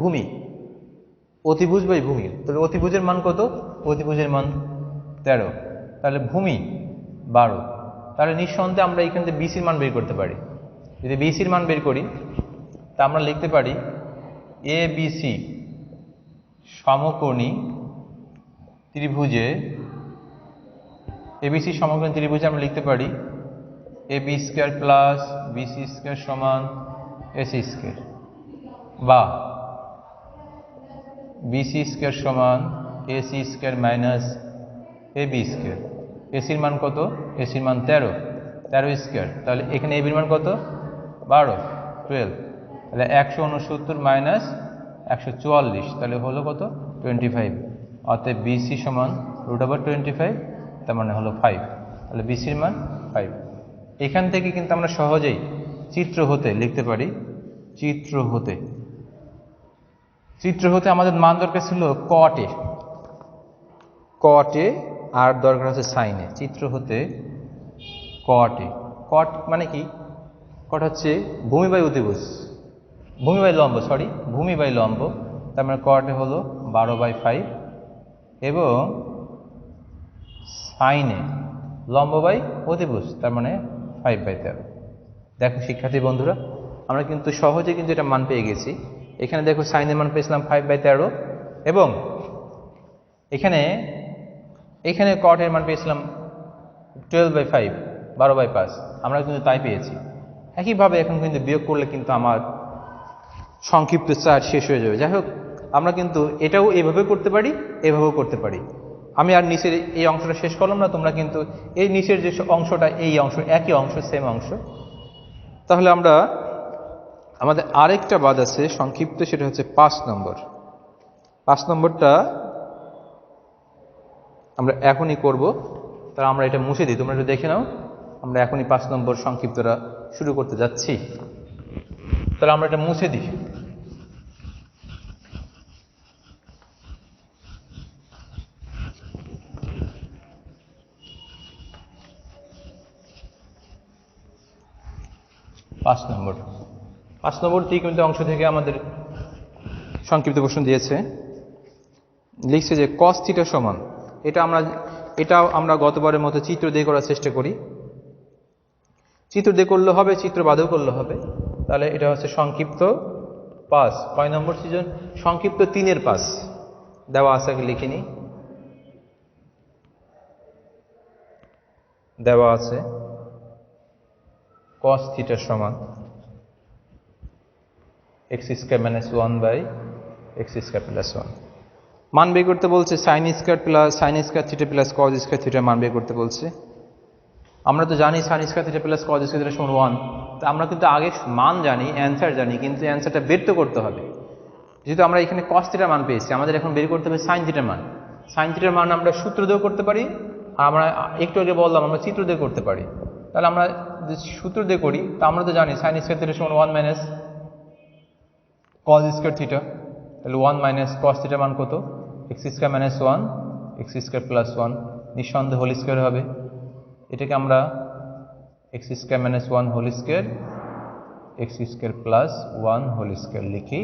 A: ভূমি, তাহলে অতিভুজের মান কত? অতিভুজের মান 13, তাহলে ভূমি 12। তাহলে নিঃসন্দেহে আমরা এখান থেকে বিসির মান বের করতে পারি। যদি বিসির মান বের করি, তা আমরা লিখতে পারি এ বি সি সমকোণী ত্রিভুজে এবিসি সমকোণী ত্রিভুজে আমরা লিখতে পারি A B square plus BC square সমান এসি স্কোয়ার, বা বিসি স্কোয়ার সমান AC square minus A B square. এসির মান কত? এসির মান 13 স্কোয়ার, তাহলে এখানে এবির মান কত? 12, তাহলে 169 মাইনাস 144, তাহলে হলো কত? 25। অতএব বিসি সমান √25, তার মানে হলো 5, তাহলে বিসির মান 5। এখান থেকে কিন্তু আমরা সহজেই চিত্র হতে লিখতে পারি। চিত্র হতে আমাদের মান দরকার ছিল কটে আর দরকার হচ্ছে সাইনে। চিত্র হতে কটে, কট মানে কি? কট হচ্ছে ভূমি বাই অতিভুজ, ভূমি বাই লম্ব, তার মানে কটে হলো 12/5, এবং সাইনে লম্ব বাই অতিভুজ, তার মানে 5/13। দেখো শিক্ষার্থী বন্ধুরা, আমরা কিন্তু সহজে কিন্তু এটা মান পেয়ে গেছি। এখানে দেখো সাইনের মান পেয়েছিলাম 5/13, এবং এখানে কটের মান পেয়েছিলাম 12/5, 12/5, আমরা কিন্তু তাই পেয়েছি। একইভাবে এখন কিন্তু বিয়োগ করলে কিন্তু আমার সংক্ষিপ্ত চার্ট শেষ হয়ে যাবে। যাই হোক, আমরা কিন্তু এটাও এভাবে করতে পারি, এভাবেও করতে পারি। আমি আর নিচের এই অংশটা শেষ করলাম না, তোমরা কিন্তু এই নিচের যে অংশটা, এই অংশ একই অংশ, সেম অংশ। তাহলে আমাদের আরেকটা বাদ আছে সংক্ষিপ্ত, সেটা হচ্ছে 5 নম্বর। 5 নম্বরটা আমরা এখনই করব, তাহলে আমরা এটা মুছে দিই, তোমরা একটু দেখে নাও। আমরা এখনই 5 নম্বর সংক্ষিপ্তটা শুরু করতে যাচ্ছি, তাহলে আমরা এটা মুছে দিই। পাঁচ নম্বর ত্রিকোণমিতি অংশ থেকে আমাদের সংক্ষিপ্ত প্রশ্ন দিয়েছে। লিখছে যে cos θ সমান, এটাও আমরা গতবারের মতো চিত্র দিয়ে করার চেষ্টা করি। চিত্র দিয়ে করলে হবে, চিত্র বাদেও করলে হবে। তাহলে এটা হচ্ছে সংক্ষিপ্ত 5। কয় নম্বর সিজন? সংক্ষিপ্ত 3-এর 5 দেওয়া আছে, আগে লিখে নিই। দেওয়া আছে cos θ সমান x² - 1/x² + 1। মান বের করতে বলছে sin² θ + cos² θ মান বের করতে বলছে। আমরা তো জানি sin² θ + cos² θ সমান 1, তো আমরা কিন্তু আগে মান জানি, অ্যান্সার জানি, কিন্তু অ্যান্সারটা বের তো করতে হবে। যেহেতু আমরা এখানে cos θ মান পেয়েছি, আমাদের এখন বের করতে হবে sin θ মান। sin θ মান আমরা সূত্র দিয়েও করতে পারি, আর আমরা একটু আগে বললাম আমরা চিত্র দিয়ে করতে পারি। তাহলে আমরা যদি সূত্র দিয়ে করি, তা আমরা তো জানি sin² θ সমান 1 - cos² θ, তাহলে 1 - cos θ মান কত? x² - 1 x² + 1, নিঃসন্দেহে হোল স্কয়ার হবে। এটাকে আমরা x² - 1 whole square x² + 1 whole square লিখি।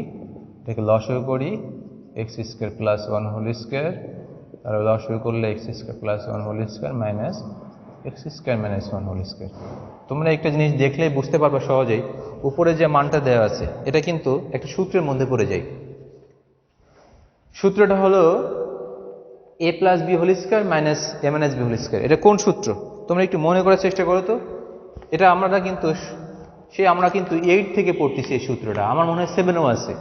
A: এটাকে লসাগু করি x² + 1 হোল স্কয়ার, আর লসাগু করলে x² + 1 whole square minus x² - 1 whole square. তোমরা একটা জিনিস দেখলেই বুঝতে পারবে সহজেই, উপরে যে মানটা দেওয়া আছে এটা কিন্তু একটা সূত্রের মধ্যে পড়ে যায়। সূত্রটা হলো a + b whole square minus a - b whole square. এটা কোন সূত্র তোমরা একটু মনে করার চেষ্টা করো তো। এটা আমরা কিন্তু 8 থেকে পড়তেছি এই সূত্রটা, আমার মনে হয় 7-এও আছে।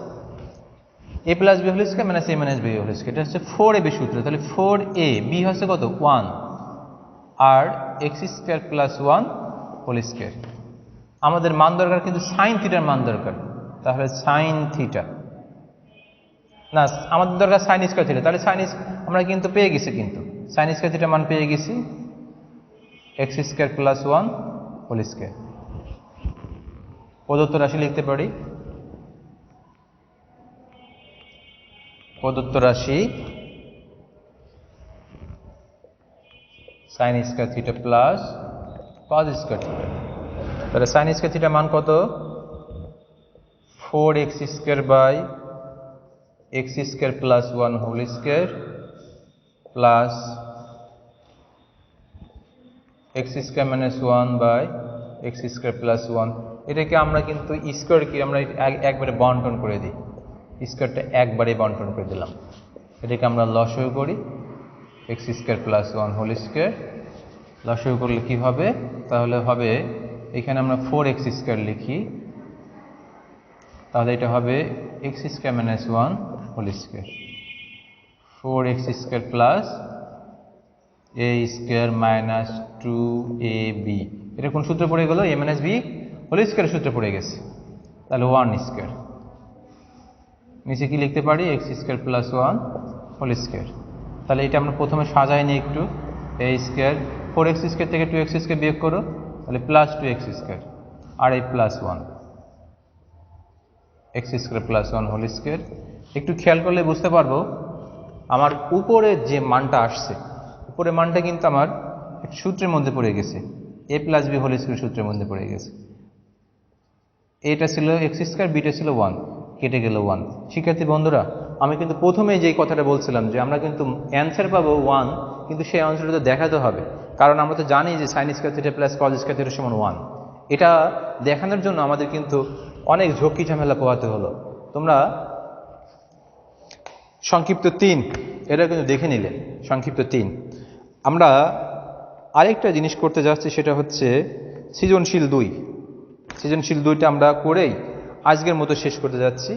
A: a + b whole square minus a - b whole square, এটা হচ্ছে 4ab সূত্র। তাহলে 4ab হচ্ছে কত? 1, আর x² + 1 হোল স্কয়ার। আমাদের মান দরকার কিন্তু sin θ এর মান দরকার, তাহলে sin θ না, আমাদের দরকার sin² θ। তাহলে আমরা কিন্তু পেয়ে গেছি, কিন্তু sin² θ মান পেয়ে গেছি x² + 1 হোল স্কয়ার। প্রদত্ত রাশি লিখতে পারি, প্রদত্ত রাশি sin² θ প্লাস cos² θ। তাহলে sin² θ মান কত? 4x² x² + 1 whole square plus x² - 1/x² + 1। এটাকে আমরা কিন্তু স্কয়ার কি আমরা একবারে বন্টন করে দিই, স্কয়ারটা একবারে বন্টন করে দিলাম। এটাকে আমরা লসাগু করি x² + 1 হোল স্কয়ার লসাগু করলে কি হবে, তাহলে হবে এখানে আমরা 4x² লিখি, তাহলে এটা হবে x² - 1 whole square, 4x² plus a² minus 2ab। এটা কোন সূত্রে পড়ে গেল? a - b হোল স্কয়ার সূত্রে পড়ে গেছে, তাহলে 1²। নিচে কি লিখতে পারি? x² plus 1 whole square. তাহলে এটা আমরা প্রথমে সাজাই নিই একটু, a², 4x² থেকে 2x² বিয়োগ করো, তাহলে প্লাস 2x² আর এই plus 1, x² plus 1 whole square. একটু খেয়াল করলে বুঝতে পারবো আমার উপরে যে মানটা আসছে, উপরের মানটা কিন্তু আমার সূত্রের মধ্যে পড়ে গেছে, a plus b whole square সূত্রের মধ্যে পড়ে গেছে। এটা ছিল x², বিটা ছিল 1, কেটে গেল 1। শিক্ষার্থী বন্ধুরা, আমি কিন্তু প্রথমে যেই কথাটা বলছিলাম যে আমরা কিন্তু অ্যান্সার পাবো 1, কিন্তু সেই অ্যান্সারটা দেখাতে হবে, কারণ আমরা তো জানি যে sin² theta plus cos² theta সমান 1। এটা দেখানোর জন্য আমাদের কিন্তু অনেক ঝক্কি ঝামেলা পোহাতে হলো। তোমরা সংক্ষিপ্ত 3 এটা কিন্তু দেখে নিলে, সংক্ষিপ্ত 3। আমরা আরেকটা জিনিস করতে যাচ্ছি, সেটা হচ্ছে সৃজনশীল 2। সৃজনশীল 2টা আমরা করেই আজকের মতো শেষ করতে যাচ্ছি।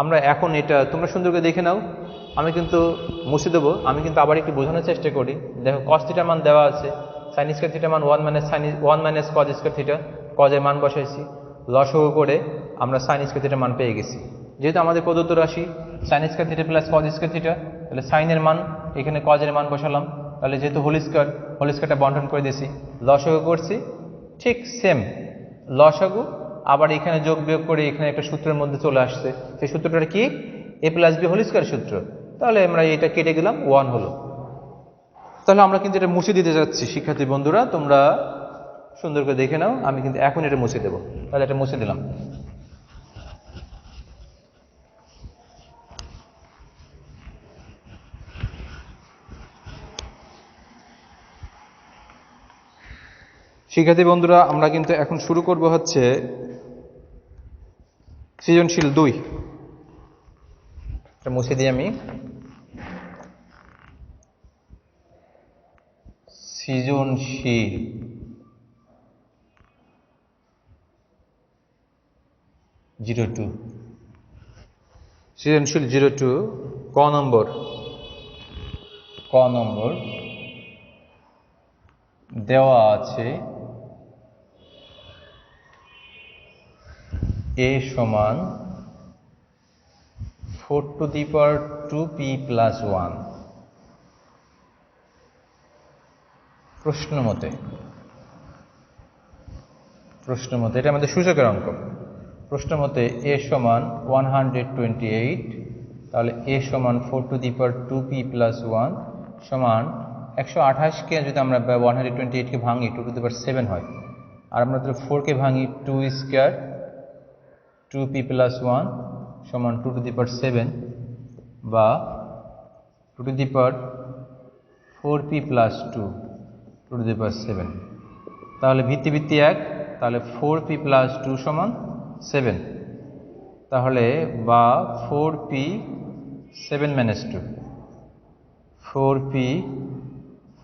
A: আমরা এখন এটা তোমরা সুন্দর করে দেখে নাও, আমি কিন্তু মুছে দেবো। আমি কিন্তু আবার একটু বোঝানোর চেষ্টা করি। দেখো cos থিটার মান দেওয়া আছে, sin² থিটার মান 1 মাইনাস cos² থিটা, cos এর মান বসাইছি, লসাগু করে আমরা sin² থিটার মান পেয়ে গেছি। যেহেতু আমাদের প্রদত্ত রাশি sin² theta plus cos² theta, তাহলে sin এর মান এখানে cos এর মান বসালাম, তাহলে যেহেতু হোল স্কয়ারটা বন্টন করে দিয়েছি, লসাগু করছি, ঠিক সেম লসাগু আবার এখানে যোগ বিয়োগ করে এখানে একটা সূত্রের মধ্যে চলে আসছে। সেই সূত্রটা কি? a plus b whole square সূত্র। তাহলে আমরা এটা কেটে গেলাম, 1 হলো। তাহলে আমরা কিন্তু এটা মুছে দিতে যাচ্ছি। শিক্ষার্থী বন্ধুরা, তোমরা সুন্দর করে দেখে নাও, আমি কিন্তু এখন এটা মুছে দেবো। তাহলে এটা মুছে দিলাম। শিক্ষার্থী বন্ধুরা, আমরা কিন্তু এখন শুরু করব হচ্ছে সৃজনশীল 2। এটা মুছে দিই আমি। সৃজনশীল 02, সৃজনশীল 02 ক নম্বর দেওয়া আছে a সমান 4⁴ প্লাস 1। প্রশ্ন মতে এটা আমাদের সূচকের অঙ্ক। প্রশ্ন মতে a সমান 128, তাহলে a সমান 4⁴ প্লাস 1 সমান 128কে যদি আমরা 128কে ভাঙি 2⁻7 হয়, আর আমরা যদি 4কে ভাঙি 2² 2p প্লাস 1 সমান 2⁻7 বা 2⁴p প্লাস 2 2⁻7। তাহলে ভিত্তি 1, তাহলে 4p প্লাস 2 সমান 7, তাহলে বা 4p 7 - 2 4p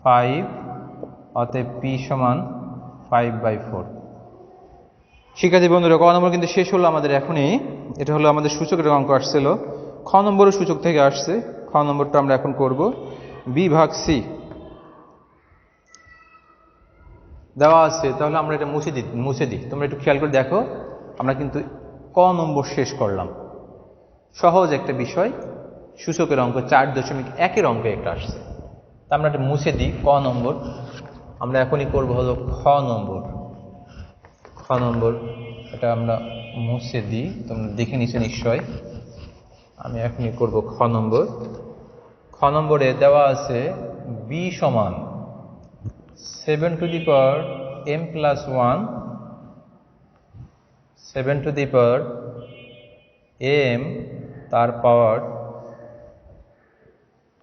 A: 5, অতএব p সমান 5/4। শিক্ষার্থী বন্ধুরা, ক নম্বর কিন্তু শেষ হলো আমাদের এখনই। এটা হলো আমাদের সূচকের অঙ্ক আসছিল, খ নম্বরও সূচক থেকে আসছে। খ নম্বরটা আমরা এখন করব। b ভাগ c দেওয়া আছে, তাহলে আমরা এটা মুছে দিই। তোমরা একটু খেয়াল করে দেখো, আমরা কিন্তু ক নম্বর শেষ করলাম। সহজ একটা বিষয়, সূচকের অঙ্ক 4.1 অঙ্কে একটা আসছে, তা আমরা এটা মুছে দিই। ক নম্বর আমরা এখনই করব হলো খ নম্বর, এটা আমরা মুছে দিই। তোমরা দেখে নিছো নিশ্চয়। আমি এখনই করব খ নম্বর। খ নম্বরে দেওয়া আছে b সমান 7m প্লাস 1, 7m তার পাওয়ার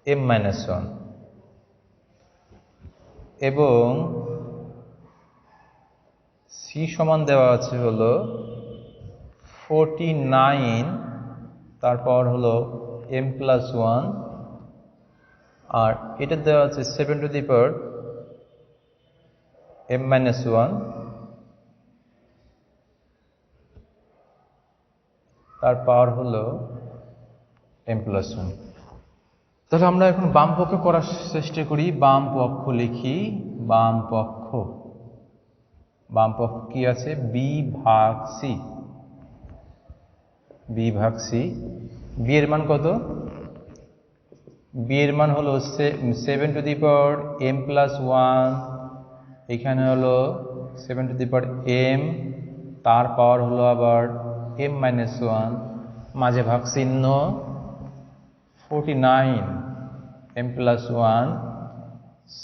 A: m-1, এবং c সমান দেওয়া আছে হলো 49 তার পাওয়ার হলো m প্লাস 1, আর এটা দেওয়া আছে 7m m-1 তার পাওয়ার হলো m+1। তাহলে আমরা এখন বাম পক্ষ করার চেষ্টা করি। বাম পক্ষ লিখি। বাম পক্ষ কি আছে? b/c। b/c। b এর মান কত? b এর মান হলো 7 টু দি পাওয়ার m+1, এখানে হলো 7 টু দি পাওয়ার m, তার পাওয়ার হলো আবার m-1, মাঝে ভাগ চিহ্ন 49 m+1,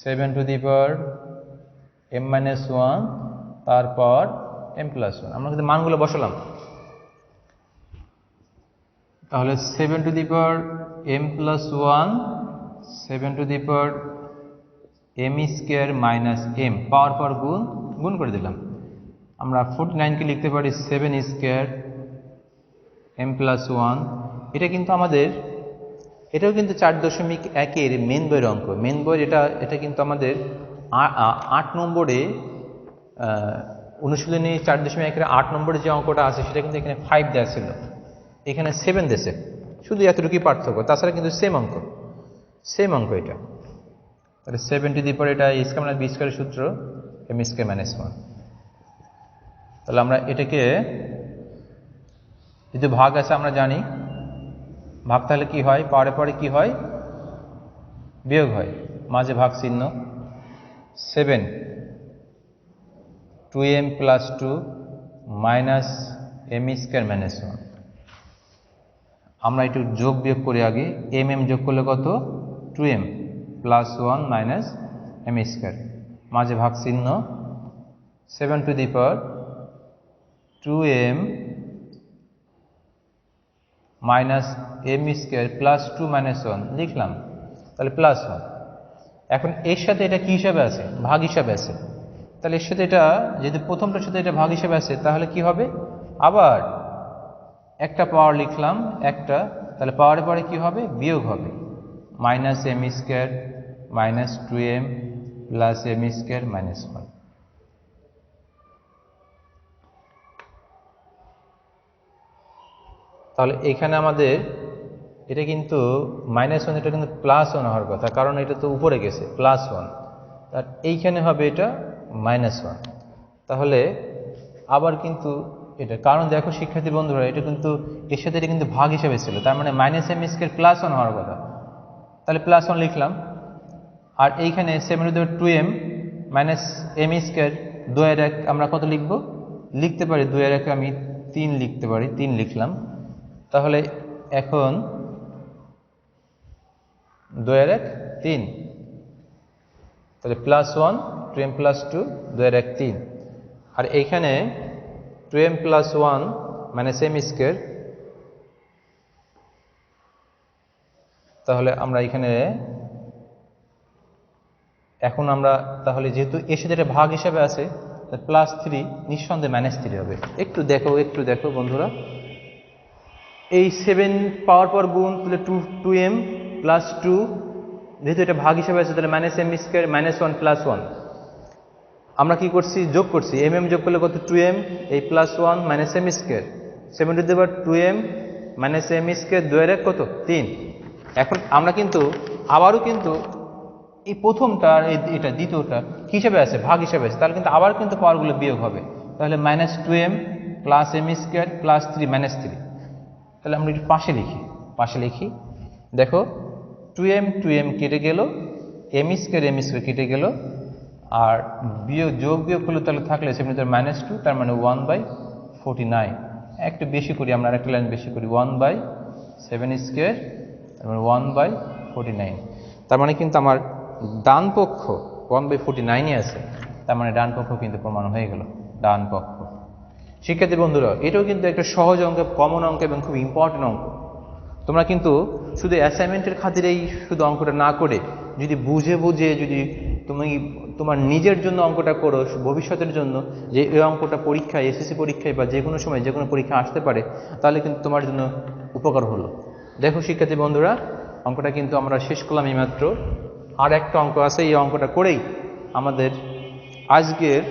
A: 7 two the power m-1, তার পাওয়ার m+1। আমরা কিন্তু মানগুলো বসালাম। তাহলে 7 two the power m+1, 7 two the power m² minus m, পাওয়ার পর গুণ করে দিলাম। আমরা 49কে লিখতে পারি 7² m+1। এটা কিন্তু আমাদের, এটাও কিন্তু 4.1-এর মেন বইয়ের অঙ্ক। মেন বইয়ের এটা কিন্তু আমাদের 8 নম্বরে অনুশীলনী 4.1-এর 8 নম্বরে যে অঙ্কটা আছে সেটা কিন্তু এখানে 5 দেওয়া ছিল, এখানে 7 দিয়েছে। শুধু এতটুকুই পার্থক্য, তাছাড়া কিন্তু সেম অঙ্ক এটা। তাহলে 7 টু দি পাওয়ার এটা a² b² সূত্র m² - 1। তাহলে আমরা এটাকে যদি ভাগ আছে আমরা জানি, ভাগ তাহলে কি হয়? পাওয়ারে পরে কি হয়? বিয়োগ হয়, মাঝে ভাগ চিহ্ন 7 2m+2 মাইনাস m² - 1। আমরা একটু যোগ বিয়োগ করি আগে। m যোগ করলে কত? 2m+1 মাইনাস m², মাঝে ভাগ চিহ্ন 7 two the power 2m minus m² plus 2 - 1 লিখলাম, তাহলে +1। এখন এর সাথে এটা কি হিসাবে আছে? ভাগ হিসাবে আছে। তাহলে এর সাথে এটা, যদি প্রথমটার সাথে এটা ভাগ হিসাবে আছে, তাহলে কি হবে? আবার একটা পাওয়ার লিখলাম একটা, তাহলে পাওয়ারে পরে কি হবে? বিয়োগ হবে, minus m² minus 2m plus m² - 1। তাহলে এখানে আমাদের এটা কিন্তু -1, এটা কিন্তু +1 হওয়ার কথা, কারণ এটা তো উপরে গেছে +1, আর এইখানে হবে এটা -1। তাহলে আবার কিন্তু এটা, কারণ দেখো শিক্ষার্থী বন্ধুরা, এটা কিন্তু এর সাথে এটা কিন্তু ভাগ হিসেবে ছিল, তার মানে -m² +1 হওয়ার কথা, তাহলে +1 লিখলাম। আর এইখানে 7/2m মাইনাস m², 2-1 আমরা কত লিখব? লিখতে পারি 2-1 আমি 3 লিখতে পারি, 3 লিখলাম। তাহলে এখন 2-1 3, তাহলে +1 2m+2 2-1 3, আর এইখানে 2m+1 মাইনাস m², তাহলে আমরা এখানে এখন আমরা তাহলে যেহেতু এর সাথে এটা ভাগ হিসাবে আছে, +3 নিঃসন্দেহে -3 হবে। একটু দেখো বন্ধুরা, এই 7 পাওয়ার পর গুণ, তাহলে 2m প্লাস 2, যেহেতু এটা ভাগ হিসাবে আছে তাহলে -m² -1 +1। আমরা কি করছি? যোগ করছি, যোগ করলে কত? 2m, এই +1 minus m², 7/2m minus m², 2-1 কত? 3। এখন আমরা কিন্তু আবারও কিন্তু এই প্রথমটা আর এটা দ্বিতীয়টা কি হিসাবে আছে? ভাগ হিসাবে আছে, তাহলে কিন্তু আবার কিন্তু পাওয়ারগুলো বিয়োগ হবে, তাহলে -2m প্লাস m² প্লাস 3 -3। তাহলে আমরা একটু পাশে লিখি। দেখো 2m কেটে গেল, m² কেটে গেল, আর যোগ বিয়োগ করলে তাহলে থাকলে 7/2, তার মানে 1/49। একটু বেশি করি আমরা, আরেকটা লাইন বেশি করি, 1/7², তার মানে 1/49। তার মানে কিন্তু আমার ডান পক্ষ 1/49-ই আছে, তার মানে ডান পক্ষ কিন্তু প্রমাণ হয়ে গেল, ডান পক্ষ। শিক্ষার্থী বন্ধুরা, এটাও কিন্তু একটা সহজ অঙ্ক, কমন অঙ্ক এবং খুব ইম্পর্টেন্ট অঙ্ক। তোমরা কিন্তু শুধু অ্যাসাইনমেন্টের খাতিরেই শুধু অঙ্কটা না করে, যদি বুঝে যদি তুমি তোমার নিজের জন্য অঙ্কটা করো, ভবিষ্যতের জন্য, যে এই অঙ্কটা পরীক্ষায়, এসএসসি পরীক্ষায় বা যে কোনো সময় যে কোনো পরীক্ষা আসতে পারে, তাহলে কিন্তু তোমার জন্য উপকার হলো। দেখো শিক্ষার্থী বন্ধুরা, অঙ্কটা কিন্তু আমরা শেষ করলাম এইমাত্র। আর একটা অঙ্ক আছে, এই অঙ্কটা করেই আমাদের আজকের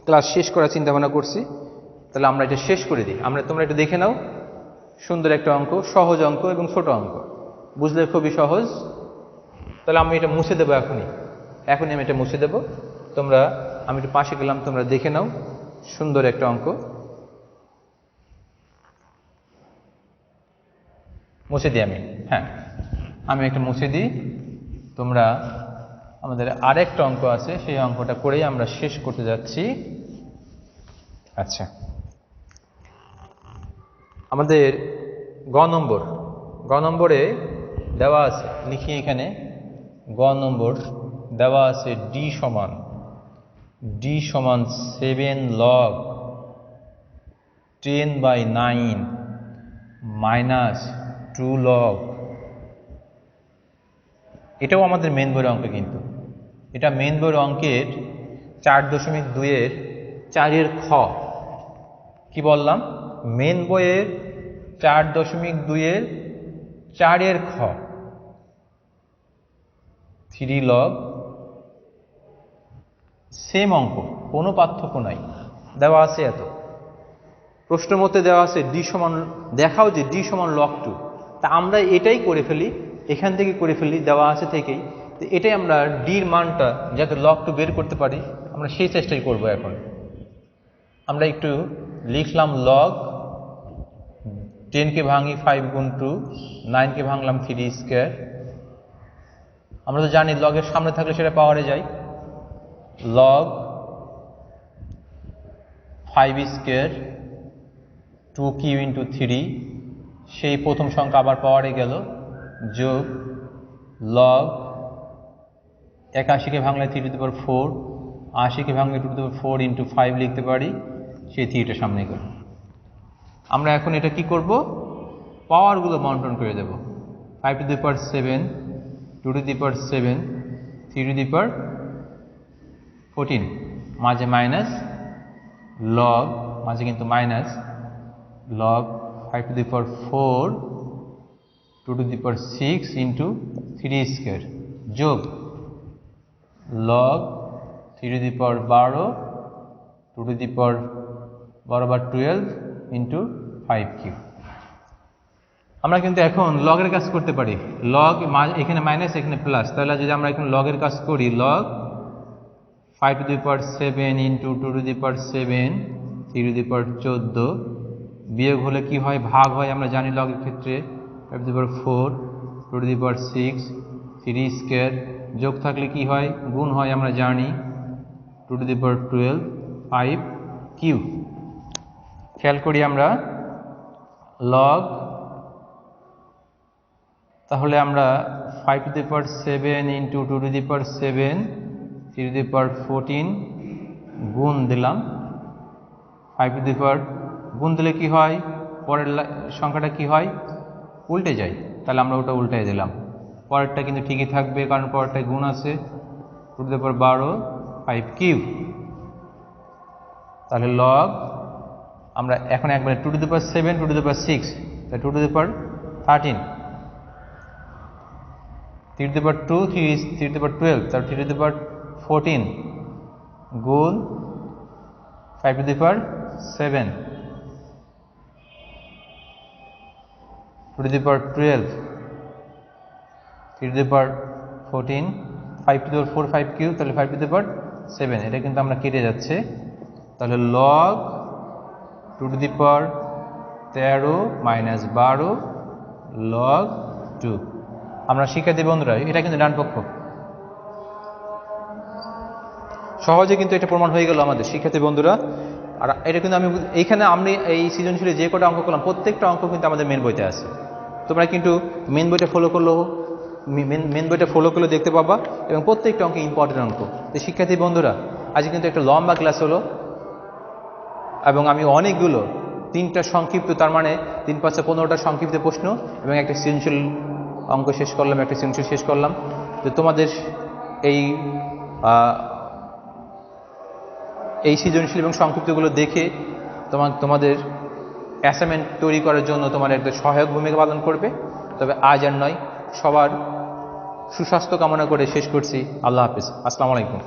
A: ক্লাস শেষ করার চিন্তা ভাবনা করছি। তাহলে আমরা এটা শেষ করে দিই। তোমরা একটু দেখে নাও, সুন্দর একটা অঙ্ক, সহজ অঙ্ক এবং ছোট অঙ্ক, বুঝলে খুবই সহজ। তাহলে আমি এটা মুছে দেবো এখনই আমি এটা মুছে দেবো। আমি একটু পাশে গেলাম, তোমরা দেখে নাও, সুন্দর একটা অঙ্ক মুছে দিই আমি একটা মুছে দিই। তোমরা আমাদের আরেকটা অঙ্ক আছে, সেই অঙ্কটা করেই আমরা শেষ করতে যাচ্ছি। আচ্ছা, আমাদের গ নম্বরে দেওয়া আছে, লিখি এখানে, গ নম্বর দেওয়া আছে ডি সমান 7 log 10/9 মাইনাস 2 log। এটাও আমাদের মেন বইয়ের অঙ্ক, কিন্তু এটা মেন বইয়ের অঙ্কের 4.2-এর 4-এর খ। কি বললাম? মেন বইয়ের 4.2-এর 4-এর খ, 3 log। সেম অঙ্ক, কোনো পার্থক্য নাই, দেওয়া আছে এত। প্রশ্নের মধ্যে দেওয়া আছে ডি সমান, দেখাও যে ডি সমান log 2। তা আমরা এটাই করে ফেলি, এখান থেকে করে ফেলি, দেওয়া আছে থেকেই। তো এটাই আমরা ডির মানটা যাতে log 2 বের করতে পারি, আমরা সেই চেষ্টাই করব। এখন আমরা একটু লিখলাম log 10কে ভাঙি 5 গুণ 2, 9কে ভাঙলাম 3 স্কোয়ার। আমরা তো জানি লগের সামনে থাকলে সেটা পাওয়ারে যায়। log 5 স্কোয়ার 2 কিউ ইন্টু 3, সেই প্রথম সংখ্যা আবার পাওয়ারে গেল, যোগ log 81কে ভাঙলে 3^4, 80কে ভাঙলে 2^4 ইন্টু 5 লিখতে পারি, সেই 3টা সামনে গেল। আমরা এখন এটা কি করব? পাওয়ারগুলো বন্টন করে দেব। 5^7, 2^7, 3^14, মাঝে মাইনাস, log, মাঝে কিন্তু মাইনাস, log 5^4, 2^6 ইন্টু 3 স্কোয়ার, যোগ log 3^12, 2^12 ইন্টু 5 কিউ। আমরা কিন্তু এখন লগের কাজ করতে পারি। লগ, এখানে মাইনাস এখানে প্লাস, তাহলে যদি আমরা এখন লগের কাজ করি, log 5^7 ইন্টু 2^7, 3^14, বিয়োগ হলে কি হয়? ভাগ হয়, আমরা জানি লগের ক্ষেত্রে 5^4, 2^6, 3 স্কোয়ার, যোগ থাকলে কি হয়? গুণ হয়, আমরা জানি 2^12, 5 কিউ। খেয়াল করি আমরা log, তাহলে আমরা 5^7 ইন্টু 2^7, 3^14 গুণ দিলাম। 5 গুণ দিলে কি হয়? পরের সংখ্যাটা কি হয়? উল্টে যায়, তাহলে আমরা ওটা উল্টে দিলাম। পরেরটা কিন্তু ঠিকই থাকবে, কারণ পরেরটায় গুণ আছে, 2^12, 5 কিউ। তাহলে log, আমরা এখন একবারে 2^7, 2^6, তাহলে 2^13, 3^2, 3^12, তাহলে 3^14 গুণ 5^7, 2^12, 3^14, 5^4, 5 কিউ, তাহলে 5^7। এটা কিন্তু আমরা কেটে যাচ্ছে, তাহলে log 2^13 মাইনাস 12 log 2। আমরা শিক্ষার্থী বন্ধুরা, এটা কিন্তু ডান পক্ষ। সহজে কিন্তু এটা প্রমাণ হয়ে গেল আমাদের, শিক্ষার্থী বন্ধুরা। আর এটা কিন্তু এইখানে আমি এই সৃজনশীলে যে কটা অঙ্ক করলাম, প্রত্যেকটা অঙ্ক কিন্তু আমাদের মেন বইতে আছে। তোমরা কিন্তু মেন বইটা ফলো করলে দেখতে পাবা, এবং প্রত্যেকটা অঙ্ক ইম্পর্টেন্ট অঙ্ক। তো শিক্ষার্থী বন্ধুরা, আজকে কিন্তু একটা লম্বা ক্লাস হলো, এবং আমি অনেকগুলো, 3টা সংক্ষিপ্ত, তার মানে 3×5=15টা সংক্ষিপ্ত প্রশ্ন এবং একটা সৃজনশীল অঙ্ক শেষ করলাম, একটা সৃজনশীল শেষ করলাম। তো তোমাদের এই সৃজনশীল এবং সংক্ষিপ্তগুলো দেখে তোমাদের অ্যাসাইনমেন্ট তৈরি করার জন্য তোমার একটা সহায়ক ভূমিকা পালন করবে। তবে আজ আর নয়, সবার সুস্বাস্থ্য কামনা করে শেষ করছি। আল্লাহ হাফিজ, আসসালামু আলাইকুম।